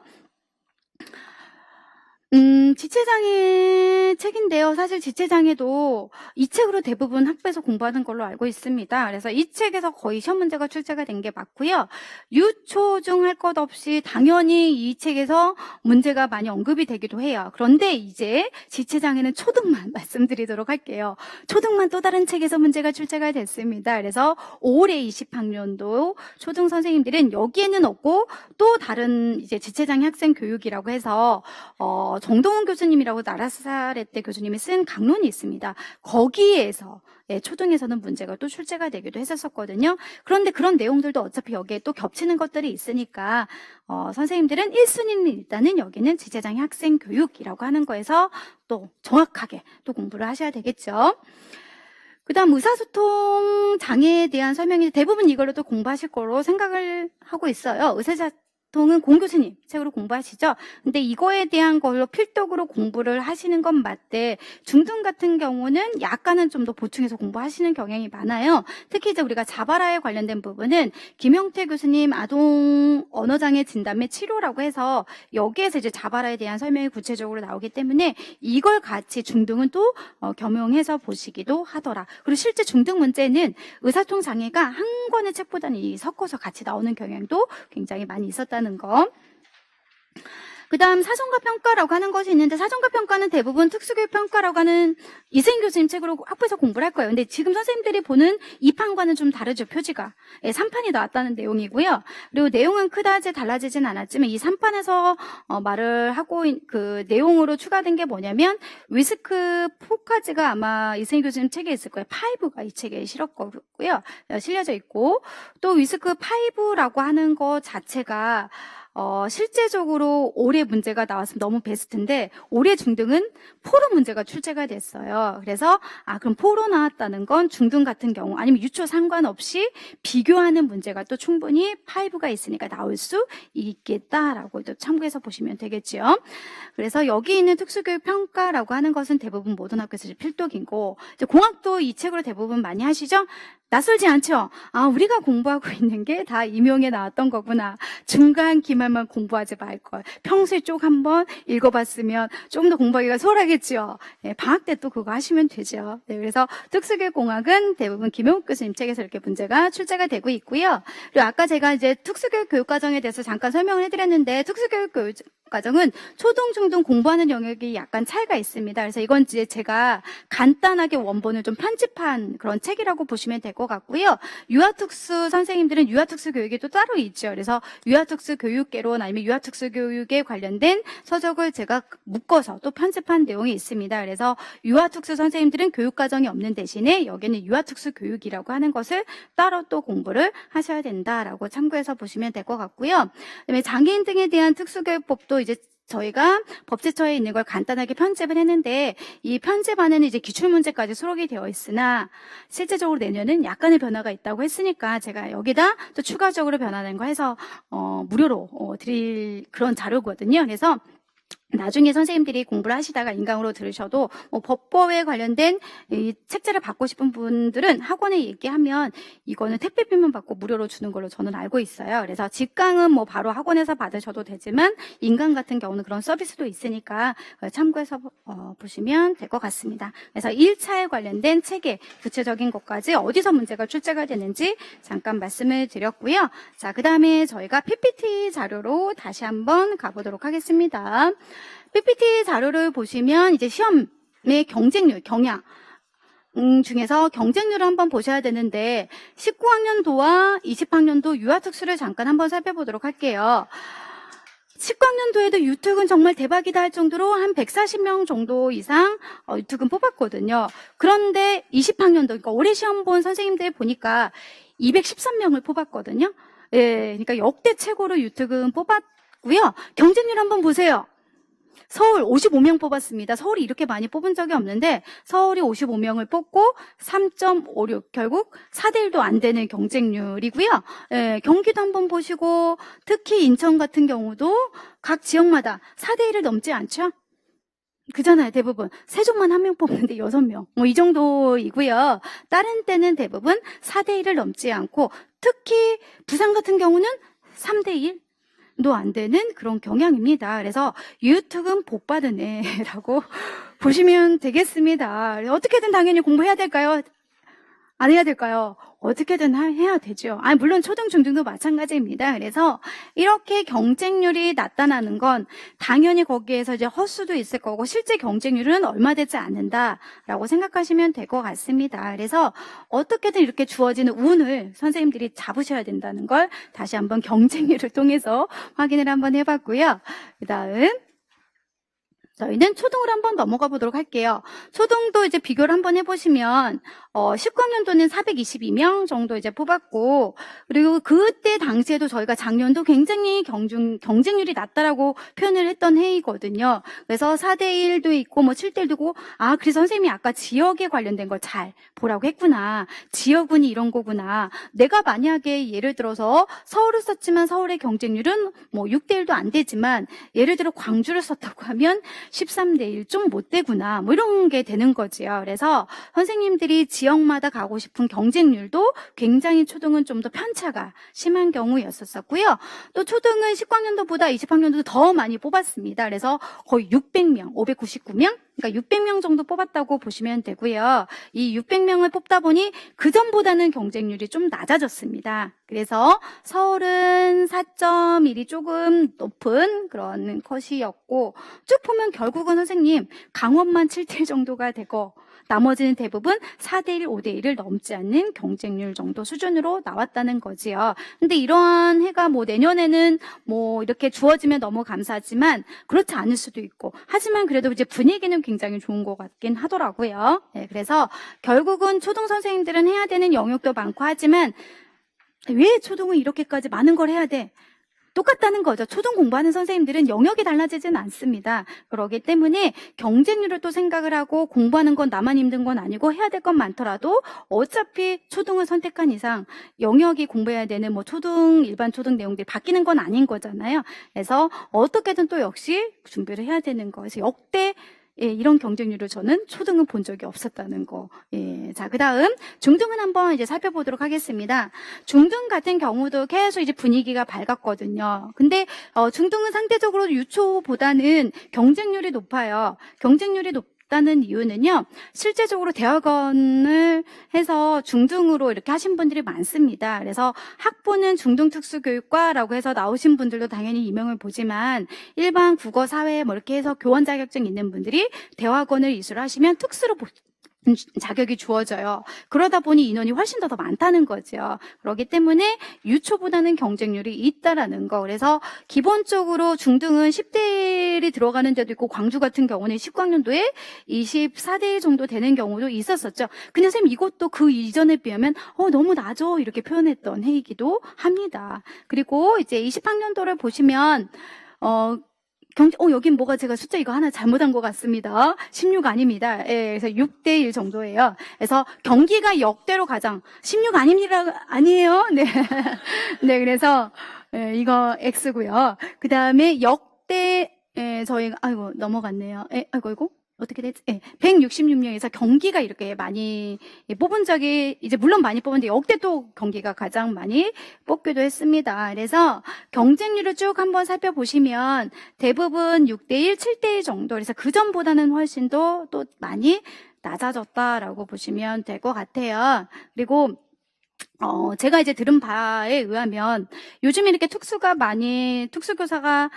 지체장애 책인데요. 사실 지체장애도 이 책으로 대부분 학부에서 공부하는 걸로 알고 있습니다. 그래서 이 책에서 거의 시험 문제가 출제가 된 게 맞고요. 유초중 할 것 없이 당연히 이 책에서 문제가 많이 언급이 되기도 해요. 그런데 이제 지체장애는 초등만 말씀드리도록 할게요. 초등만 또 다른 책에서 문제가 출제가 됐습니다. 그래서 올해 20학년도 초등 선생님들은 여기에는 없고 또 다른 이제 지체장애 학생 교육이라고 해서 정동훈 교수님이라고 나라사렛대 교수님이 쓴 강론이 있습니다. 거기에서 초등에서는 문제가 또 출제가 되기도 했었거든요. 그런데 그런 내용들도 어차피 여기에 또 겹치는 것들이 있으니까 선생님들은 1순위는 일단은 여기는 지체장애 학생 교육이라고 하는 거에서 또 정확하게 또 공부를 하셔야 되겠죠. 그 다음 의사소통 장애에 대한 설명이 대부분 이걸로 또 공부하실 거로 생각을 하고 있어요. 의사소통은 공 교수님 책으로 공부하시죠. 근데 이거에 대한 걸로 필독으로 공부를 하시는 건 맞대 중등 같은 경우는 약간은 좀 더 보충해서 공부하시는 경향이 많아요. 특히 이제 우리가 자바라에 관련된 부분은 김영태 교수님 아동 언어장애 진단 및 치료라고 해서 여기에서 이제 자바라에 대한 설명이 구체적으로 나오기 때문에 이걸 같이 중등은 또 겸용해서 보시기도 하더라. 그리고 실제 중등 문제는 의사소통 장애가 한 권의 책보다는 섞어서 같이 나오는 경향도 굉장히 많이 있었다는 거. 그다음 사전과 평가라고 하는 것이 있는데 사전과 평가는 대부분 특수교육 평가라고 하는 이승희 교수님 책으로 학부에서 공부를 할 거예요. 근데 지금 선생님들이 보는 2판과는 좀 다르죠, 표지가. 예, 3판이 나왔다는 내용이고요. 그리고 내용은 그다지 달라지진 않았지만 이 3판에서 말을 하고 그 내용으로 추가된 게 뭐냐면 위스크 4까지가 아마 이승희 교수님 책에 있을 거예요. 5가 이 책에 실렸고요. 실려져 있고 또 위스크 5라고 하는 거 자체가 실제적으로 올해 문제가 나왔으면 너무 베스트인데 올해 중등은 포로 문제가 출제가 됐어요. 그래서 그럼 포로 나왔다는 건 중등 같은 경우 아니면 유초 상관없이 비교하는 문제가 또 충분히 5가 있으니까 나올 수 있겠다라고 또 참고해서 보시면 되겠죠. 그래서 여기 있는 특수교육 평가라고 하는 것은 대부분 모든 학교에서 필독이고 이제 공학도 이 책으로 대부분 많이 하시죠? 낯설지 않죠? 우리가 공부하고 있는 게 다 임용에 나왔던 거구나. 중간 기말만 공부하지 말걸. 평소에 쭉 한번 읽어봤으면 조금 더 공부하기가 수월하겠죠. 네, 방학 때 또 그거 하시면 되죠. 네, 그래서 특수교육공학은 대부분 김용욱 교수님 책에서 이렇게 문제가 출제가 되고 있고요. 그리고 아까 제가 이제 특수교육 교육과정에 대해서 잠깐 설명을 해드렸는데 특수교육 과정은 초등, 중등 공부하는 영역이 약간 차이가 있습니다. 그래서 이건 이제 제가 간단하게 원본을 좀 편집한 그런 책이라고 보시면 될 것 같고요. 유아특수 선생님들은 유아특수 교육이 또 따로 있죠. 그래서 유아특수 교육개론 아니면 유아특수 교육에 관련된 서적을 제가 묶어서 또 편집한 내용이 있습니다. 그래서 유아특수 선생님들은 교육과정이 없는 대신에 여기는 유아특수 교육이라고 하는 것을 따로 또 공부를 하셔야 된다라고 참고해서 보시면 될 것 같고요. 그다음에 장애인 등에 대한 특수교육법도 이제 저희가 법제처에 있는 걸 간단하게 편집을 했는데 이 편집안에는 이제 기출문제까지 수록이 되어 있으나 실제적으로 내년은 약간의 변화가 있다고 했으니까 제가 여기다 또 추가적으로 변화된 거 해서 무료로 드릴 그런 자료거든요. 그래서 나중에 선생님들이 공부를 하시다가 인강으로 들으셔도 법법에 관련된 이 책자를 받고 싶은 분들은 학원에 얘기하면 이거는 택배비만 받고 무료로 주는 걸로 저는 알고 있어요. 그래서 직강은 뭐 바로 학원에서 받으셔도 되지만 인강 같은 경우는 그런 서비스도 있으니까 참고해서 보시면 될 것 같습니다. 그래서 1차에 관련된 체계 구체적인 것까지 어디서 문제가 출제가 되는지 잠깐 말씀을 드렸고요. 자, 그 다음에 저희가 PPT 자료로 다시 한번 가보도록 하겠습니다. PPT 자료를 보시면 이제 시험의 경쟁률, 경향 중에서 경쟁률을 한번 보셔야 되는데 19학년도와 20학년도 유아특수를 잠깐 한번 살펴보도록 할게요. 19학년도에도 유특은 정말 대박이다 할 정도로 한 140명 정도 이상 유특은 뽑았거든요. 그런데 20학년도, 그러니까 올해 시험 본 선생님들 보니까 213명을 뽑았거든요. 예, 그러니까 역대 최고로 유특은 뽑았고요. 경쟁률 한번 보세요. 서울 55명 뽑았습니다. 서울이 이렇게 많이 뽑은 적이 없는데 서울이 55명을 뽑고 3.56 결국 4대1도 안 되는 경쟁률이고요. 예, 경기도 한번 보시고 특히 인천 같은 경우도 각 지역마다 4대1을 넘지 않죠? 그잖아요. 대부분 세종만 한 명 뽑는데 6명 뭐 이 정도이고요. 다른 때는 대부분 4대1을 넘지 않고 특히 부산 같은 경우는 3대1 도 안 되는 그런 경향입니다. 그래서 유특은 복 받은 애라고 보시면 되겠습니다. 어떻게든 당연히 공부해야 될까요? 안 해야 될까요? 어떻게든 해야 되죠. 물론 초등, 중등도 마찬가지입니다. 그래서 이렇게 경쟁률이 나타나는 건 당연히 거기에서 이제 헛수도 있을 거고 실제 경쟁률은 얼마 되지 않는다라고 생각하시면 될 것 같습니다. 그래서 어떻게든 이렇게 주어지는 운을 선생님들이 잡으셔야 된다는 걸 다시 한번 경쟁률을 통해서 확인을 한번 해봤고요. 그 다음 저희는 초등으로 한번 넘어가 보도록 할게요. 초등도 이제 비교를 한번 해보시면 19학년도는 422명 정도 이제 뽑았고 그리고 그때 당시에도 저희가 작년도 굉장히 경쟁률이 낮다라고 표현을 했던 해이거든요. 그래서 4대1도 있고 뭐 7대1도 있고 그래서 선생님이 아까 지역에 관련된 걸 잘 보라고 했구나. 지역운이 이런 거구나. 내가 만약에 예를 들어서 서울을 썼지만 서울의 경쟁률은 뭐 6대1도 안 되지만 예를 들어 광주를 썼다고 하면 13대1 좀 못 되구나. 뭐 이런 게 되는 거지요. 그래서 선생님들이 지역마다 가고 싶은 경쟁률도 굉장히 초등은 좀 더 편차가 심한 경우였었고요. 또 초등은 19학년도보다 20학년도 더 많이 뽑았습니다. 그래서 거의 600명, 599명 그러니까 600명 정도 뽑았다고 보시면 되고요. 이 600명을 뽑다 보니 그전보다는 경쟁률이 좀 낮아졌습니다. 그래서 서울은 4.1이 조금 높은 그런 컷이었고, 쭉 보면 결국은 선생님 강원만 7대1 정도가 되고 나머지는 대부분 4대1, 5대1을 넘지 않는 경쟁률 정도 수준으로 나왔다는 거지요. 근데 이러한 해가 뭐 내년에는 뭐 이렇게 주어지면 너무 감사하지만 그렇지 않을 수도 있고, 하지만 그래도 이제 분위기는 굉장히 좋은 것 같긴 하더라고요. 네, 그래서 결국은 초등 선생님들은 해야 되는 영역도 많고 하지만 왜 초등은 이렇게까지 많은 걸 해야 돼? 똑같다는 거죠. 초등 공부하는 선생님들은 영역이 달라지진 않습니다. 그렇기 때문에 경쟁률을 또 생각을 하고 공부하는 건 나만 힘든 건 아니고 해야 될 건 많더라도 어차피 초등을 선택한 이상 영역이 공부해야 되는 뭐 초등, 일반 초등 내용들이 바뀌는 건 아닌 거잖아요. 그래서 어떻게든 또 역시 준비를 해야 되는 거. 그래서 역대 이런 경쟁률을 저는 초등은 본 적이 없었다는 거. 자, 그 다음 중등은 한번 이제 살펴보도록 하겠습니다. 중등 같은 경우도 계속 이제 분위기가 밝았거든요. 근데 중등은 상대적으로 유초보다는 경쟁률이 높아요. 경쟁률이 높다는 이유는요, 실제적으로 대학원을 해서 중등으로 이렇게 하신 분들이 많습니다. 그래서 학부는 중등특수교육과라고 해서 나오신 분들도 당연히 임용을 보지만 일반 국어, 사회 뭐 이렇게 해서 교원 자격증 있는 분들이 대학원을 이수를 하시면 특수로 자격이 주어져요. 그러다 보니 인원이 훨씬 더 많다는 거죠. 그렇기 때문에 유초보다는 경쟁률이 있다라는 거. 그래서 기본적으로 중등은 10대1이 들어가는 데도 있고, 광주 같은 경우는 19학년도에 24대1 정도 되는 경우도 있었었죠. 근데 선생님 이것도 그 이전에 비하면 너무 낮아 이렇게 표현했던 해이기도 합니다. 그리고 이제 20학년도를 보시면 여긴 뭐가 제가 숫자 이거 하나 잘못한 것 같습니다. 16 아닙니다. 그래서 6대1 정도예요. 그래서 경기가 역대로 가장 16 아닙니다. 아니에요. 네. 네, 그래서 이거 X고요. 그 다음에 역대 저희가 넘어갔네요. 아이고. 어떻게 됐지? 166명에서 경기가 이렇게 많이 뽑은 적이, 이제 물론 많이 뽑았는데 역대 또 경기가 가장 많이 뽑기도 했습니다. 그래서 경쟁률을 쭉 한번 살펴보시면 대부분 6대1, 7대1 정도, 그래서 그전보다는 훨씬 더 또 많이 낮아졌다라고 보시면 될 것 같아요. 그리고 제가 이제 들은 바에 의하면 요즘 이렇게 특수교사가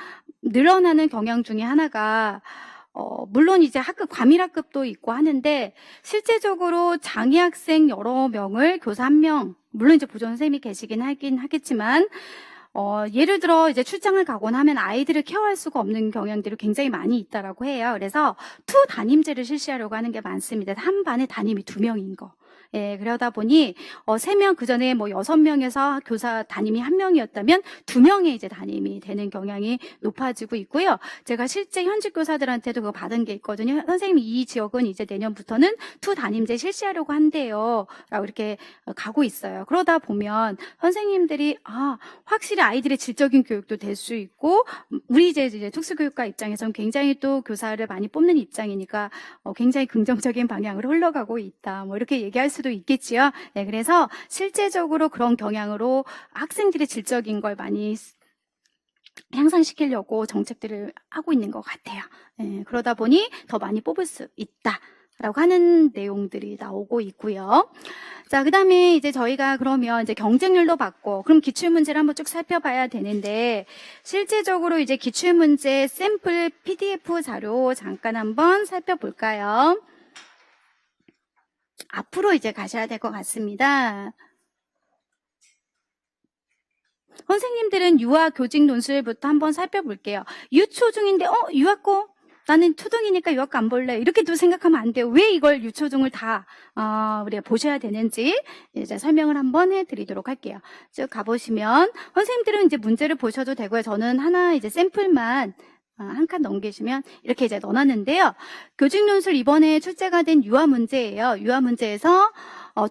늘어나는 경향 중에 하나가 물론 이제 학급, 과밀학급도 있고 하는데, 실제적으로 장애 학생 여러 명을 교사 한 명, 물론 이제 보조 선생님이 계시긴 하겠지만, 예를 들어 이제 출장을 가거나 하면 아이들을 케어할 수가 없는 경향들이 굉장히 많이 있다라고 해요. 그래서 투 담임제를 실시하려고 하는 게 많습니다. 한 반에 담임이 2명인 거. 그러다 보니 3명, 그전에 뭐 6명에서 교사 담임이 1명이었다면 2명의 이제 담임이 되는 경향이 높아지고 있고요. 제가 실제 현직 교사들한테도 그거 받은 게 있거든요. 선생님, 이 지역은 이제 내년부터는 투 담임제 실시하려고 한대요. 라고 이렇게 가고 있어요. 그러다 보면 선생님들이 확실히 아이들의 질적인 교육도 될 수 있고, 우리 이제 특수교육과 입장에서는 굉장히 또 교사를 많이 뽑는 입장이니까 굉장히 긍정적인 방향으로 흘러가고 있다. 뭐 이렇게 얘기할 수도 있겠지요. 네, 그래서 실제적으로 그런 경향으로 학생들의 질적인 걸 많이 향상시키려고 정책들을 하고 있는 것 같아요. 그러다 보니 더 많이 뽑을 수 있다. 라고 하는 내용들이 나오고 있고요. 자, 그 다음에 이제 저희가 그러면 이제 경쟁률도 받고, 그럼 기출문제를 한번 쭉 살펴봐야 되는데, 실제적으로 이제 기출문제 샘플 PDF 자료 잠깐 한번 살펴볼까요? 앞으로 이제 가셔야 될 것 같습니다. 선생님들은 유아 교직 논술부터 한번 살펴볼게요. 유초중인데 유아고 나는 초등이니까 유아고 안 볼래 이렇게도 생각하면 안 돼요. 왜 이걸 유초중을 다 우리가 보셔야 되는지 이제 설명을 한번 해드리도록 할게요. 쭉 가보시면 선생님들은 이제 문제를 보셔도 되고요. 저는 하나 이제 샘플만 한 칸 넘기시면 이렇게 이제 넣어놨는데요. 교직논술 이번에 출제가 된 유아 문제예요. 유아 문제에서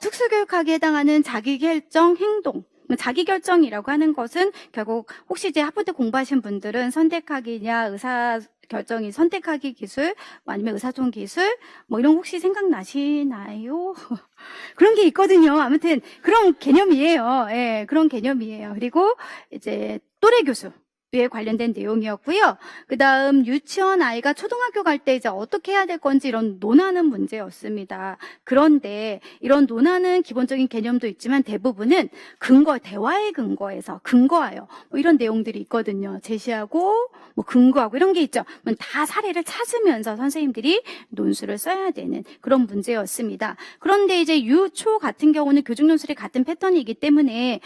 특수교육학에 해당하는 자기결정 행동, 자기결정이라고 하는 것은 결국 혹시 이제 학부 때 공부하신 분들은 선택하기냐, 의사결정이 선택하기 기술, 아니면 의사소통 기술, 뭐 이런 혹시 생각나시나요? 그런 게 있거든요. 아무튼 그런 개념이에요. 그런 개념이에요. 그리고 이제 또래 교수. 에 관련된 내용이었고요. 그 다음 유치원 아이가 초등학교 갈 때 이제 어떻게 해야 될 건지 이런 논하는 문제였습니다. 그런데 이런 논하는 기본적인 개념도 있지만 대부분은 대화의 근거에서 근거하여 뭐 이런 내용들이 있거든요. 제시하고 뭐 근거하고 이런 게 있죠. 다 사례를 찾으면서 선생님들이 논술을 써야 되는 그런 문제였습니다. 그런데 이제 유초 같은 경우는 교직논술이 같은 패턴이기 때문에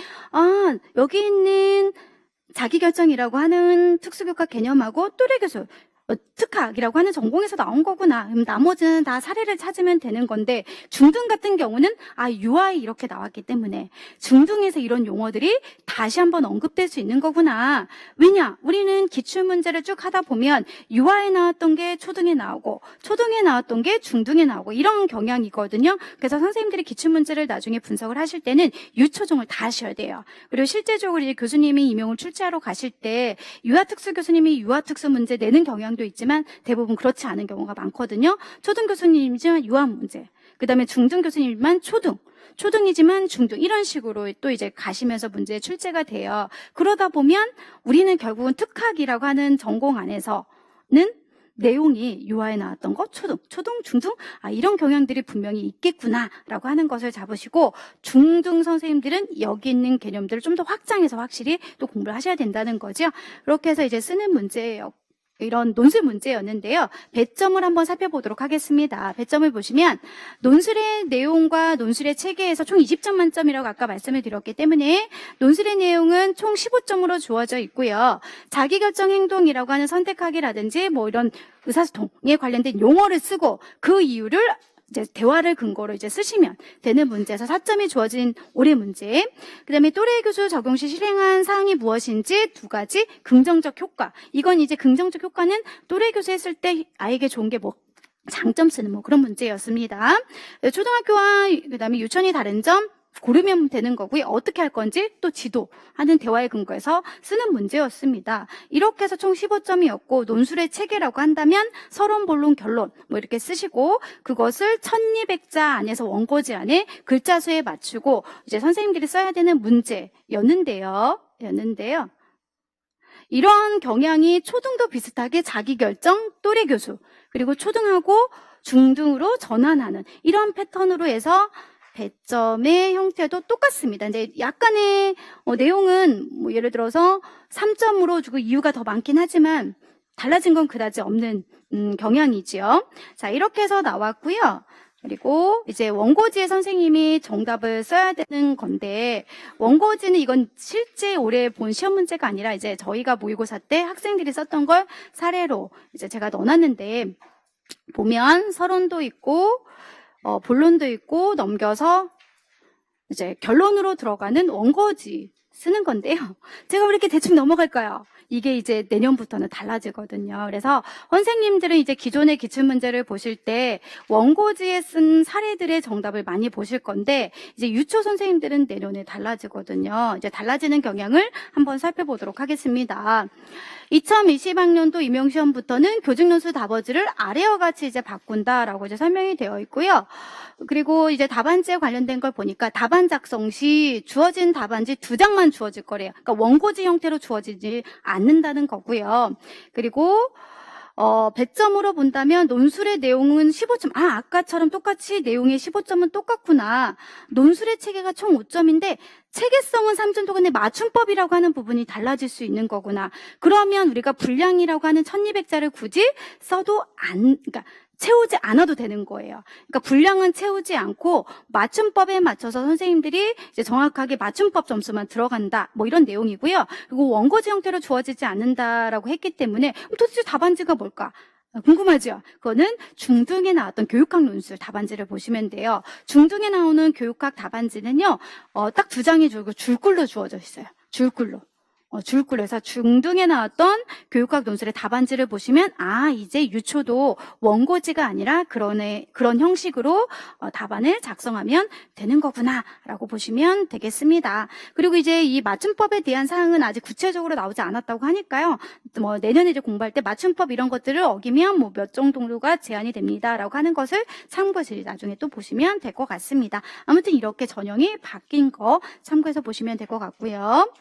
여기 있는 자기결정이라고 하는 특수교과 개념하고 또래교수, 특학이라고 하는 전공에서 나온 거구나. 그럼 나머지는 다 사례를 찾으면 되는 건데 중등 같은 경우는 UI 이렇게 나왔기 때문에 중등에서 이런 용어들이 다시 한번 언급될 수 있는 거구나. 왜냐? 우리는 기출문제를 쭉 하다 보면 UI에 나왔던 게 초등에 나오고 초등에 나왔던 게 중등에 나오고 이런 경향이거든요. 그래서 선생님들이 기출문제를 나중에 분석을 하실 때는 유초중을 다 하셔야 돼요. 그리고 실제적으로 이제 교수님이 임용을 출제하러 가실 때 유아특수 교수님이 유아특수 문제 내는 경향도 있지만 대부분 그렇지 않은 경우가 많거든요. 초등 교수님이지만 유아 문제, 그 다음에 중등 교수님이지만 초등이지만 중등 이런 식으로 또 이제 가시면서 문제 출제가 돼요. 그러다 보면 우리는 결국은 특학이라고 하는 전공 안에서는 내용이 유아에 나왔던 거 초등, 중등 이런 경향들이 분명히 있겠구나라고 하는 것을 잡으시고 중등 선생님들은 여기 있는 개념들을 좀 더 확장해서 확실히 또 공부를 하셔야 된다는 거죠. 그렇게 해서 이제 쓰는 문제예요. 이런 논술 문제였는데요. 배점을 한번 살펴보도록 하겠습니다. 배점을 보시면 논술의 내용과 논술의 체계에서 총 20점 만점이라고 아까 말씀을 드렸기 때문에 논술의 내용은 총 15점으로 주어져 있고요. 자기결정 행동이라고 하는 선택하기라든지 뭐 이런 의사소통에 관련된 용어를 쓰고 그 이유를 이제 대화를 근거로 이제 쓰시면 되는 문제에서 4점이 주어진 올해 문제. 그다음에 또래 교수 적용 시 실행한 사항이 무엇인지 두 가지 긍정적 효과. 이건 이제 긍정적 효과는 또래 교수 했을 때 아이에게 좋은 게 뭐 장점 쓰는 뭐 그런 문제였습니다. 초등학교와 그다음에 유치원이 다른 점 고르면 되는 거고요. 어떻게 할 건지 또 지도하는 대화의 근거에서 쓰는 문제였습니다. 이렇게 해서 총 15점이었고 논술의 체계라고 한다면 서론, 본론, 결론 뭐 이렇게 쓰시고 그것을 1200자 안에서 원고지 안에 글자 수에 맞추고 이제 선생님들이 써야 되는 문제였는데요. 이런 경향이 초등도 비슷하게 자기결정, 또래 교수 그리고 초등하고 중등으로 전환하는 이런 패턴으로 해서 배점의 형태도 똑같습니다. 이제 약간의 내용은 뭐 예를 들어서 3점으로 주고 이유가 더 많긴 하지만 달라진 건 그다지 없는 경향이지요. 자, 이렇게 해서 나왔고요. 그리고 이제 원고지에 선생님이 정답을 써야 되는 건데 원고지는 이건 실제 올해 본 시험 문제가 아니라 이제 저희가 모의고사 때 학생들이 썼던 걸 사례로 이제 제가 넣어놨는데 보면 서론도 있고 본론도 있고 넘겨서 이제 결론으로 들어가는 원고지 쓰는 건데요. 제가 왜 이렇게 대충 넘어갈까요? 이게 이제 내년부터는 달라지거든요. 그래서 선생님들은 이제 기존의 기출문제를 보실 때 원고지에 쓴 사례들의 정답을 많이 보실 건데 이제 유초 선생님들은 내년에 달라지거든요. 이제 달라지는 경향을 한번 살펴보도록 하겠습니다. 2020학년도 임용시험부터는 교직논술 답어지를 아래와 같이 이제 바꾼다라고 이제 설명이 되어 있고요. 그리고 이제 답안지에 관련된 걸 보니까 답안 작성 시 주어진 답안지 2장만 주어질 거래요. 그러니까 원고지 형태로 주어지지 않는다는 거고요. 그리고 배점으로 본다면 논술의 내용은 15점. 아까처럼 똑같이 내용의 15점은 똑같구나. 논술의 체계가 총 5점인데 체계성은 3점 똑같은데 맞춤법이라고 하는 부분이 달라질 수 있는 거구나. 그러면 우리가 분량이라고 하는 1200자를 굳이 써도 그러니까 채우지 않아도 되는 거예요. 그러니까 분량은 채우지 않고 맞춤법에 맞춰서 선생님들이 이제 정확하게 맞춤법 점수만 들어간다. 뭐 이런 내용이고요. 그리고 원고지 형태로 주어지지 않는다라고 했기 때문에 도대체 답안지가 뭘까? 궁금하죠? 그거는 중등에 나왔던 교육학 논술 답안지를 보시면 돼요. 중등에 나오는 교육학 답안지는요, 딱 2장이 줄글로 주어져 있어요. 줄글로 해서 중등에 나왔던 교육학 논술의 답안지를 보시면 이제 유초도 원고지가 아니라 그런 형식으로 답안을 작성하면 되는 거구나 라고 보시면 되겠습니다. 그리고 이제 이 맞춤법에 대한 사항은 아직 구체적으로 나오지 않았다고 하니까요. 뭐 내년에 이제 공부할 때 맞춤법 이런 것들을 어기면 뭐 몇 정도가 제한이 됩니다 라고 하는 것을 참고해서 나중에 또 보시면 될 것 같습니다. 아무튼 이렇게 전형이 바뀐 거 참고해서 보시면 될 것 같고요.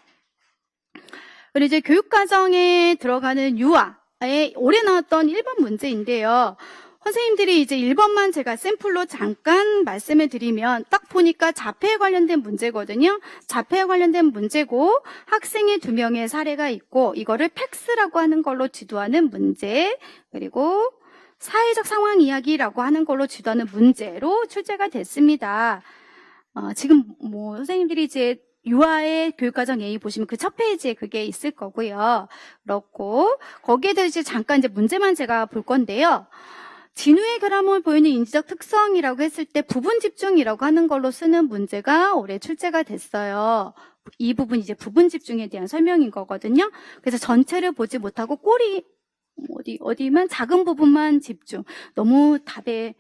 그리고 이제 교육과정에 들어가는 유아에 올해 나왔던 1번 문제인데요. 선생님들이 이제 1번만 제가 샘플로 잠깐 말씀을 드리면 딱 보니까 자폐에 관련된 문제거든요. 자폐에 관련된 문제고 학생이 2명의 사례가 있고 이거를 팩스라고 하는 걸로 지도하는 문제, 그리고 사회적 상황 이야기라고 하는 걸로 지도하는 문제로 출제가 됐습니다. 지금 뭐 선생님들이 이제 유아의 교육과정 A 보시면 그 첫 페이지에 그게 있을 거고요. 그렇고 거기에 대해서 이제 잠깐 이제 문제만 제가 볼 건데요. 진우의 결함을 보이는 인지적 특성이라고 했을 때 부분 집중이라고 하는 걸로 쓰는 문제가 올해 출제가 됐어요. 이 부분 이제 부분 집중에 대한 설명인 거거든요. 그래서 전체를 보지 못하고 꼬리 어디만 작은 부분만 집중. 너무 답에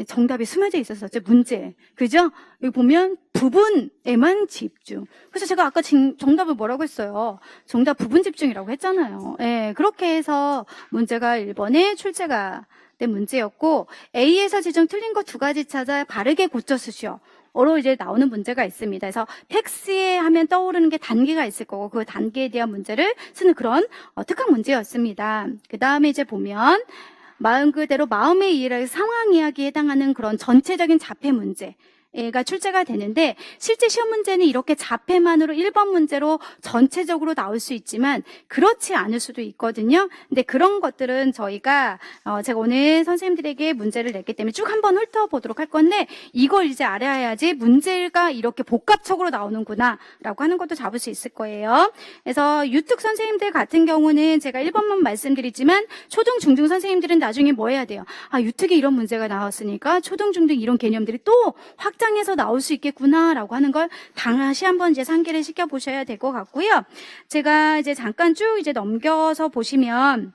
정답이 숨어져 있었었죠. 문제. 그죠? 여기 보면 부분에만 집중. 그래서 제가 아까 정답을 뭐라고 했어요? 정답 부분 집중이라고 했잖아요. 그렇게 해서 문제가 1번에 출제가 된 문제였고 A에서 지정 틀린 거 2가지 찾아 바르게 고쳐 쓰시오. 어로 이제 나오는 문제가 있습니다. 그래서 텍스에 하면 떠오르는 게 단계가 있을 거고 그 단계에 대한 문제를 쓰는 그런 특강 문제였습니다. 그 다음에 이제 보면 마음 그대로 마음의 이해를 상황 이야기에 해당하는 그런 전체적인 자폐 문제가 출제가 되는데 실제 시험 문제는 이렇게 자폐만으로 1번 문제로 전체적으로 나올 수 있지만 그렇지 않을 수도 있거든요. 근데 그런 것들은 저희가 제가 오늘 선생님들에게 문제를 냈기 때문에 쭉 한번 훑어보도록 할 건데 이걸 이제 알아야지 문제가 이렇게 복합적으로 나오는구나 라고 하는 것도 잡을 수 있을 거예요. 그래서 유특 선생님들 같은 경우는 제가 1번만 말씀드리지만 초등, 중등 선생님들은 나중에 뭐 해야 돼요? 유특에 이런 문제가 나왔으니까 초등, 중등 이런 개념들이 또 확장해서 나올 수 있겠구나라고 하는 걸 다시 한번 이제 상기를 시켜 보셔야 될 것 같고요. 제가 이제 잠깐 쭉 이제 넘겨서 보시면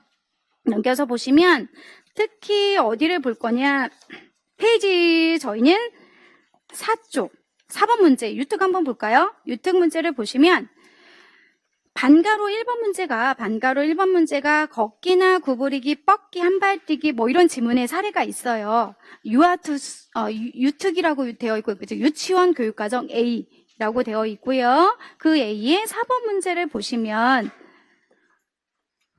특히 어디를 볼 거냐? 페이지 저희는 4쪽 4번 문제 유특 한번 볼까요? 유특 문제를 보시면 반가로 1번 문제가 걷기나 구부리기, 뻗기, 한발 뛰기 뭐 이런 지문의 사례가 있어요. 유특이라고 되어 있고 그죠? 유치원 교육과정 A라고 되어 있고요. 그 A의 4번 문제를 보시면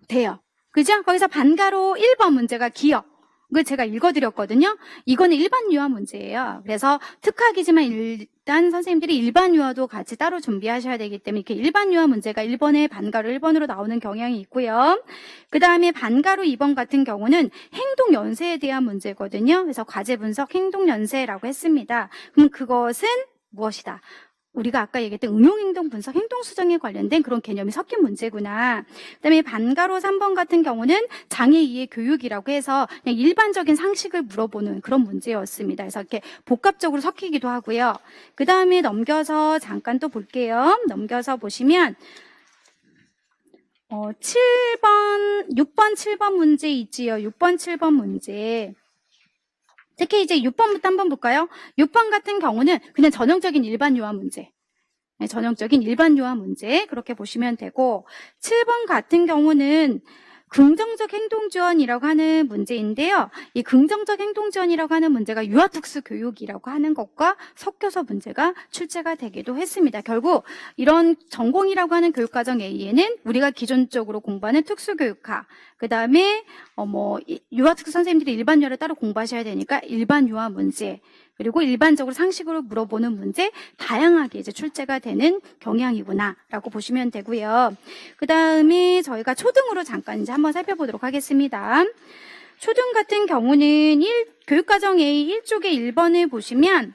돼요. 그죠? 거기서 반가로 1번 문제가 기억. 그걸 제가 읽어드렸거든요. 이거는 일반 유아 문제예요. 그래서 특학이지만 일단 선생님들이 일반 유아도 같이 따로 준비하셔야 되기 때문에 이렇게 일반 유아 문제가 1번에 반가로 1번으로 나오는 경향이 있고요. 그 다음에 반가로 2번 같은 경우는 행동 연세에 대한 문제거든요. 그래서 과제 분석 행동 연세라고 했습니다. 그럼 그것은 무엇이다? 우리가 아까 얘기했던 응용행동 분석, 행동수정에 관련된 그런 개념이 섞인 문제구나. 그다음에 반가로 3번 같은 경우는 장애 이해 교육이라고 해서 그냥 일반적인 상식을 물어보는 그런 문제였습니다. 그래서 이렇게 복합적으로 섞이기도 하고요. 그 다음에 넘겨서 잠깐 또 볼게요. 넘겨서 보시면 6번, 7번 문제 있지요. 6번, 7번 문제. 특히 이제 6번부터 한번 볼까요? 6번 같은 경우는 그냥 전형적인 일반 유아 문제. 전형적인 일반 유아 문제. 그렇게 보시면 되고, 7번 같은 경우는 긍정적 행동 지원이라고 하는 문제인데요. 이 긍정적 행동 지원이라고 하는 문제가 유아 특수 교육이라고 하는 것과 섞여서 문제가 출제가 되기도 했습니다. 결국 이런 전공이라고 하는 교육과정 A에는 우리가 기존적으로 공부하는 특수교육학, 그다음에 유아 특수 선생님들이 일반 유아를 따로 공부하셔야 되니까 일반 유아 문제, 그리고 일반적으로 상식으로 물어보는 문제 다양하게 이제 출제가 되는 경향이구나라고 보시면 되고요. 그 다음에 저희가 초등으로 잠깐 이제 한번 살펴보도록 하겠습니다. 초등 같은 경우는 교육과정 A 1쪽에 1번을 보시면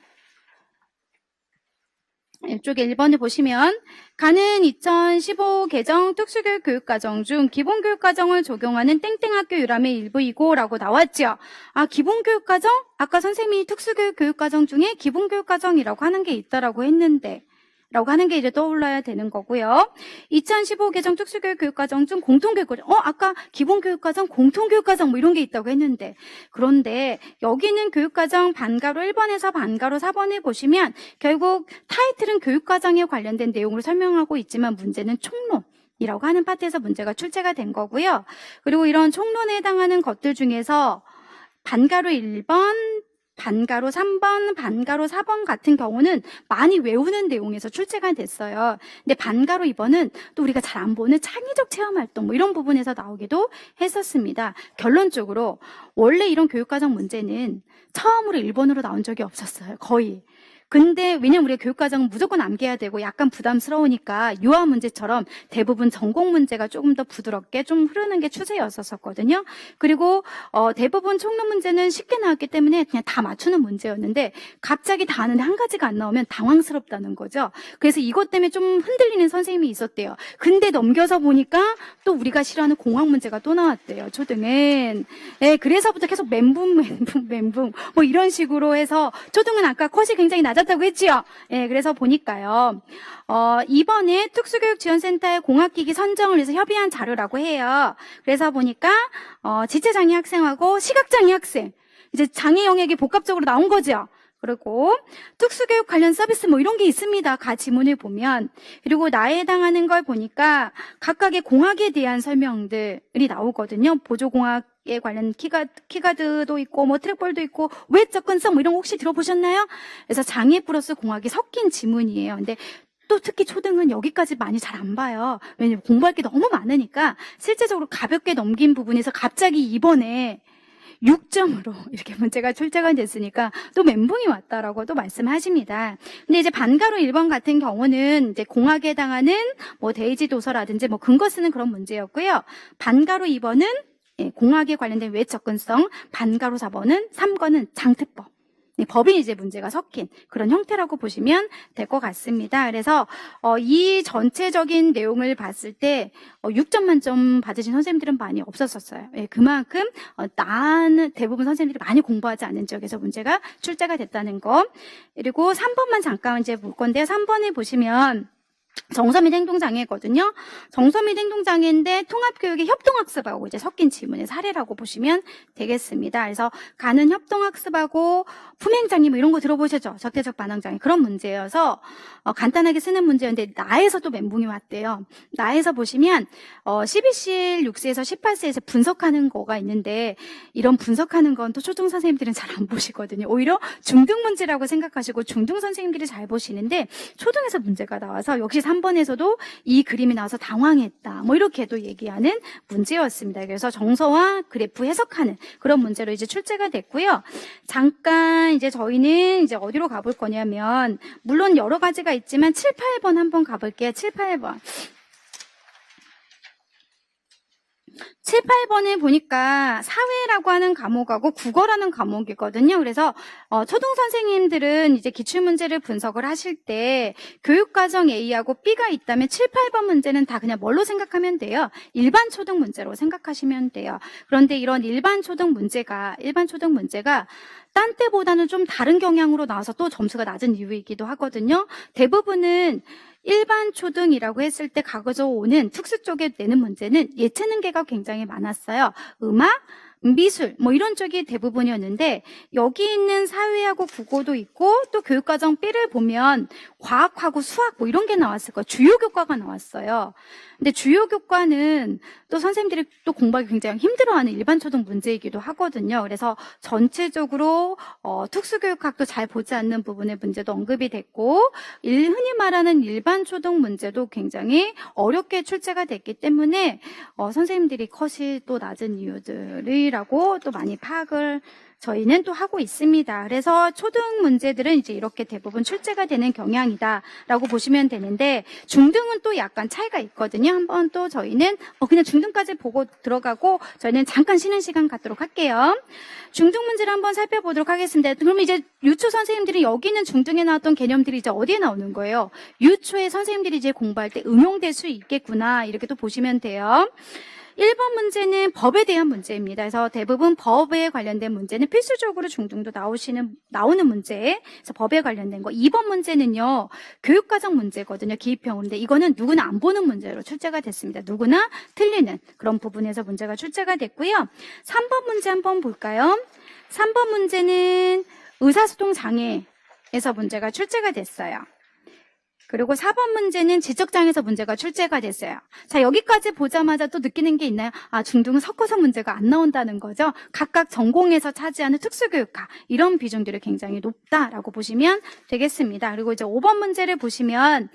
이쪽에 1번을 보시면 가는 2015 개정 특수교육 교육과정 중 기본교육과정을 적용하는 땡땡학교 유람의 일부이고 라고 나왔죠. 기본교육과정? 아까 선생님이 특수교육 교육과정 중에 기본교육과정이라고 하는 게 있다라고 했는데 라고 하는 게 이제 떠올라야 되는 거고요. 2015 개정 특수교육 교육과정 중 공통교육과정, 아까 기본교육과정, 공통교육과정 뭐 이런 게 있다고 했는데, 그런데 여기는 교육과정 반가로 1번에서 반가로 4번을 보시면 결국 타이틀은 교육과정에 관련된 내용을 설명하고 있지만 문제는 총론이라고 하는 파트에서 문제가 출제가 된 거고요. 그리고 이런 총론에 해당하는 것들 중에서 반가로 1번, 반가로 3번, 반가로 4번 같은 경우는 많이 외우는 내용에서 출제가 됐어요. 근데 반가로 2번은 또 우리가 잘 안 보는 창의적 체험 활동 뭐 이런 부분에서 나오기도 했었습니다. 결론적으로 원래 이런 교육과정 문제는 처음으로 1번으로 나온 적이 없었어요. 거의. 근데 왜냐면 우리가 교육과정은 무조건 암기해야 되고 약간 부담스러우니까 유아 문제처럼 대부분 전공 문제가 조금 더 부드럽게 좀 흐르는 게 추세였었거든요. 그리고 대부분 총론 문제는 쉽게 나왔기 때문에 그냥 다 맞추는 문제였는데 갑자기 다 아는데 한 가지가 안 나오면 당황스럽다는 거죠. 그래서 이것 때문에 좀 흔들리는 선생님이 있었대요. 근데 넘겨서 보니까 또 우리가 싫어하는 공학 문제가 또 나왔대요. 초등은. 네, 그래서부터 계속 멘붕 뭐 이런 식으로 해서 초등은 아까 컷이 굉장히 낮았다고 했지요. 예, 그래서 보니까요. 이번에 특수교육지원센터의 공학기기 선정을 위해서 협의한 자료라고 해요. 그래서 보니까 지체장애 학생하고 시각장애 학생 이제 장애 영역이 복합적으로 나온 거죠. 그리고 특수교육 관련 서비스 뭐 이런 게 있습니다. 가 지문을 보면. 그리고 나에 해당하는 걸 보니까 각각의 공학에 대한 설명들이 나오거든요. 보조공학에 관련 키가드도 있고 뭐 트랙볼도 있고 외 접근성 뭐 이런 거 혹시 들어보셨나요? 그래서 장애 플러스 공학이 섞인 지문이에요. 근데 또 특히 초등은 여기까지 많이 잘 안 봐요. 왜냐면 공부할 게 너무 많으니까 실제적으로 가볍게 넘긴 부분에서 갑자기 이번에 6점으로 이렇게 문제가 출제가 됐으니까 또 멘붕이 왔다라고 또 말씀하십니다. 근데 이제 반가로 1번 같은 경우는 이제 공학에 해당하는 뭐 데이지 도서라든지 뭐 근거 쓰는 그런 문제였고요. 반가로 2번은 공학에 관련된 외 접근성, 반가로 4번은 3번은 장특법. 법이 이제 문제가 섞인 그런 형태라고 보시면 될 것 같습니다. 그래서 이 전체적인 내용을 봤을 때 6점 만점 받으신 선생님들은 많이 없었었어요. 예, 그만큼 나는 대부분 선생님들이 많이 공부하지 않은 지역에서 문제가 출제가 됐다는 거. 그리고 3번만 잠깐 이제 볼 건데요. 3번에 보시면 정서및 행동장애거든요. 정서및 행동장애인데 통합교육의 협동학습하고 이제 섞인 지문의 사례라고 보시면 되겠습니다. 그래서 가는 협동학습하고 품행장애 뭐 이런 거 들어보셨죠? 적대적 반항장애 그런 문제여서 간단하게 쓰는 문제였는데 나에서 또 멘붕이 왔대요. 나에서 보시면 12실 6세에서 18세에서 분석하는 거가 있는데 이런 분석하는 건 또 초등 선생님들은 잘 안 보시거든요. 오히려 중등 문제라고 생각하시고 중등 선생님들이 잘 보시는데 초등에서 문제가 나와서 역시 3번에서도 이 그림이 나와서 당황했다. 뭐 이렇게도 얘기하는 문제였습니다. 그래서 정서와 그래프 해석하는 그런 문제로 이제 출제가 됐고요. 잠깐 이제 저희는 이제 어디로 가볼 거냐면 물론 여러 가지가 있지만 7, 8번 한번 가볼게요. 7, 8번. 7, 8번에 보니까 사회라고 하는 과목하고 국어라는 과목이거든요. 그래서 초등 선생님들은 이제 기출문제를 분석을 하실 때 교육과정 A하고 B가 있다면 7, 8번 문제는 다 그냥 뭘로 생각하면 돼요? 일반 초등 문제로 생각하시면 돼요. 그런데 이런 일반 초등 문제가 딴 때보다는 좀 다른 경향으로 나와서 또 점수가 낮은 이유이기도 하거든요. 대부분은 일반 초등이라고 했을 때 가져오는 특수 쪽에 내는 문제는 예체능계가 굉장히 많았어요. 음악, 미술 뭐 이런 쪽이 대부분이었는데 여기 있는 사회하고 국어도 있고 또 교육과정 B를 보면 과학하고 수학 뭐 이런 게 나왔을 거예요. 주요 교과가 나왔어요. 근데 주요 교과는 또 선생님들이 또 공부하기 굉장히 힘들어하는 일반 초등 문제이기도 하거든요. 그래서 전체적으로 특수교육학도 잘 보지 않는 부분의 문제도 언급이 됐고 흔히 말하는 일반 초등 문제도 굉장히 어렵게 출제가 됐기 때문에 선생님들이 컷이 또 낮은 이유들이라고 또 많이 파악을 저희는 또 하고 있습니다. 그래서 초등 문제들은 이제 이렇게 대부분 출제가 되는 경향이다라고 보시면 되는데 중등은 또 약간 차이가 있거든요. 한번 또 저희는 그냥 중등까지 보고 들어가고 저희는 잠깐 쉬는 시간 갖도록 할게요. 중등 문제를 한번 살펴보도록 하겠습니다. 그럼 이제 유초 선생님들이 여기 있는 중등에 나왔던 개념들이 이제 어디에 나오는 거예요? 유초에 선생님들이 이제 공부할 때 응용될 수 있겠구나 이렇게 또 보시면 돼요. 1번 문제는 법에 대한 문제입니다. 그래서 대부분 법에 관련된 문제는 필수적으로 중등도 나오는 문제. 그래서 법에 관련된 거. 2번 문제는요, 교육과정 문제거든요. 기입형으로. 근데 이거는 누구나 안 보는 문제로 출제가 됐습니다. 누구나 틀리는 그런 부분에서 문제가 출제가 됐고요. 3번 문제 한번 볼까요? 3번 문제는 의사소통 장애에서 문제가 출제가 됐어요. 그리고 4번 문제는 지적장에서 문제가 출제가 됐어요. 자, 여기까지 보자마자 또 느끼는 게 있나요? 아, 중등은 섞어서 문제가 안 나온다는 거죠. 각각 전공에서 차지하는 특수교육과 이런 비중들이 굉장히 높다라고 보시면 되겠습니다. 그리고 이제 5번 문제를 보시면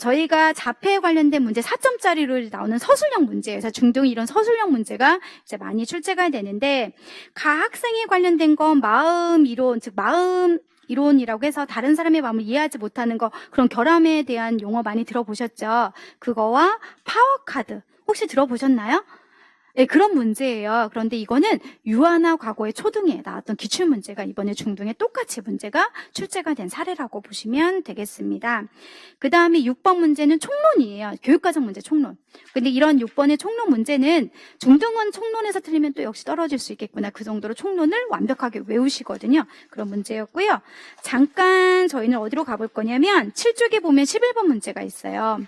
저희가 자폐에 관련된 문제 4점짜리로 나오는 서술형 문제예요. 그래서 중등 이런 서술형 문제가 이제 많이 출제가 되는데, 각 학생에 관련된 건 마음 이론, 즉 마음 이론이라고 해서 다른 사람의 마음을 이해하지 못하는 거, 그런 결함에 대한 용어 많이 들어보셨죠? 그거와 파워카드 혹시 들어보셨나요? 네, 그런 문제예요. 그런데 이거는 유아나 과거의 초등에 나왔던 기출문제가 이번에 중등에 똑같이 문제가 출제가 된 사례라고 보시면 되겠습니다. 그 다음에 6번 문제는 총론이에요. 교육과정 문제 총론. 근데 이런 6번의 총론 문제는 중등은 총론에서 틀리면 또 역시 떨어질 수 있겠구나. 그 정도로 총론을 완벽하게 외우시거든요. 그런 문제였고요. 잠깐 저희는 어디로 가볼 거냐면 7쪽에 보면 11번 문제가 있어요.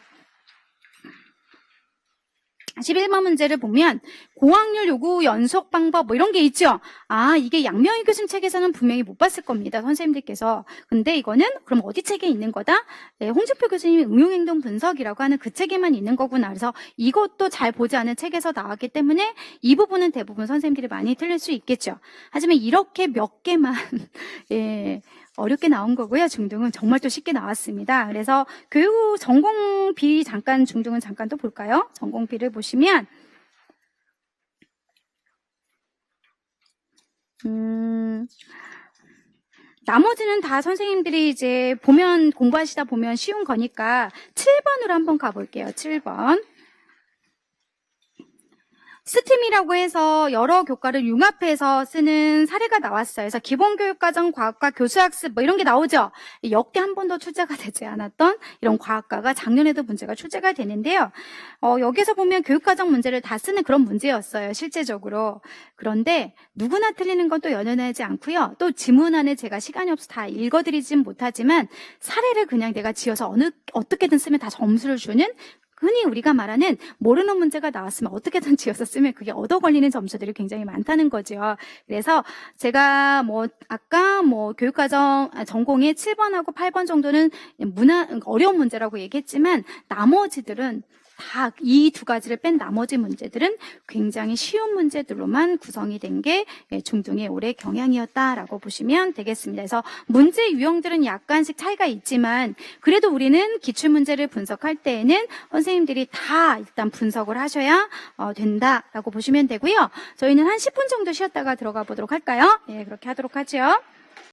11번 문제를 보면 고학률 요구 연속 방법 뭐 이런 게 있죠. 아, 이게 양명희 교수님 책에서는 분명히 못 봤을 겁니다. 선생님들께서. 근데 이거는 그럼 어디 책에 있는 거다? 네, 홍준표 교수님이 응용행동 분석이라고 하는 그 책에만 있는 거구나. 그래서 이것도 잘 보지 않은 책에서 나왔기 때문에 이 부분은 대부분 선생님들이 많이 틀릴 수 있겠죠. 하지만 이렇게 몇 개만 예, 어렵게 나온 거고요. 중등은 정말 또 쉽게 나왔습니다. 그래서 교육 전공비 잠깐 중등은 잠깐 또 볼까요? 전공비를 보시면 나머지는 다 선생님들이 이제 보면 공부하시다 보면 쉬운 거니까 7번으로 한번 가볼게요. 7번. 스팀이라고 해서 여러 교과를 융합해서 쓰는 사례가 나왔어요. 그래서 기본교육과정, 과학과, 교수학습 뭐 이런 게 나오죠. 역대 한 번도 출제가 되지 않았던 이런 과학과가 작년에도 문제가 출제가 되는데요. 여기서 보면 교육과정 문제를 다 쓰는 그런 문제였어요. 실제적으로. 그런데 누구나 틀리는 건 또 연연하지 않고요. 또 지문안에 제가 시간이 없어서 다 읽어드리진 못하지만 사례를 그냥 내가 지어서 어떻게든 쓰면 다 점수를 주는 흔히 우리가 말하는 모르는 문제가 나왔으면 어떻게든 지어서 쓰면 그게 얻어 걸리는 점수들이 굉장히 많다는 거죠. 그래서 제가 아까 교육과정 전공의 7번하고 8번 정도는 어려운 문제라고 얘기했지만 나머지들은 다 이 두 가지를 뺀 나머지 문제들은 굉장히 쉬운 문제들로만 구성이 된 게 중등의 올해 경향이었다라고 보시면 되겠습니다. 그래서 문제 유형들은 약간씩 차이가 있지만 그래도 우리는 기출문제를 분석할 때에는 선생님들이 다 일단 분석을 하셔야 된다라고 보시면 되고요. 저희는 한 10분 정도 쉬었다가 들어가 보도록 할까요? 네, 그렇게 하도록 하죠.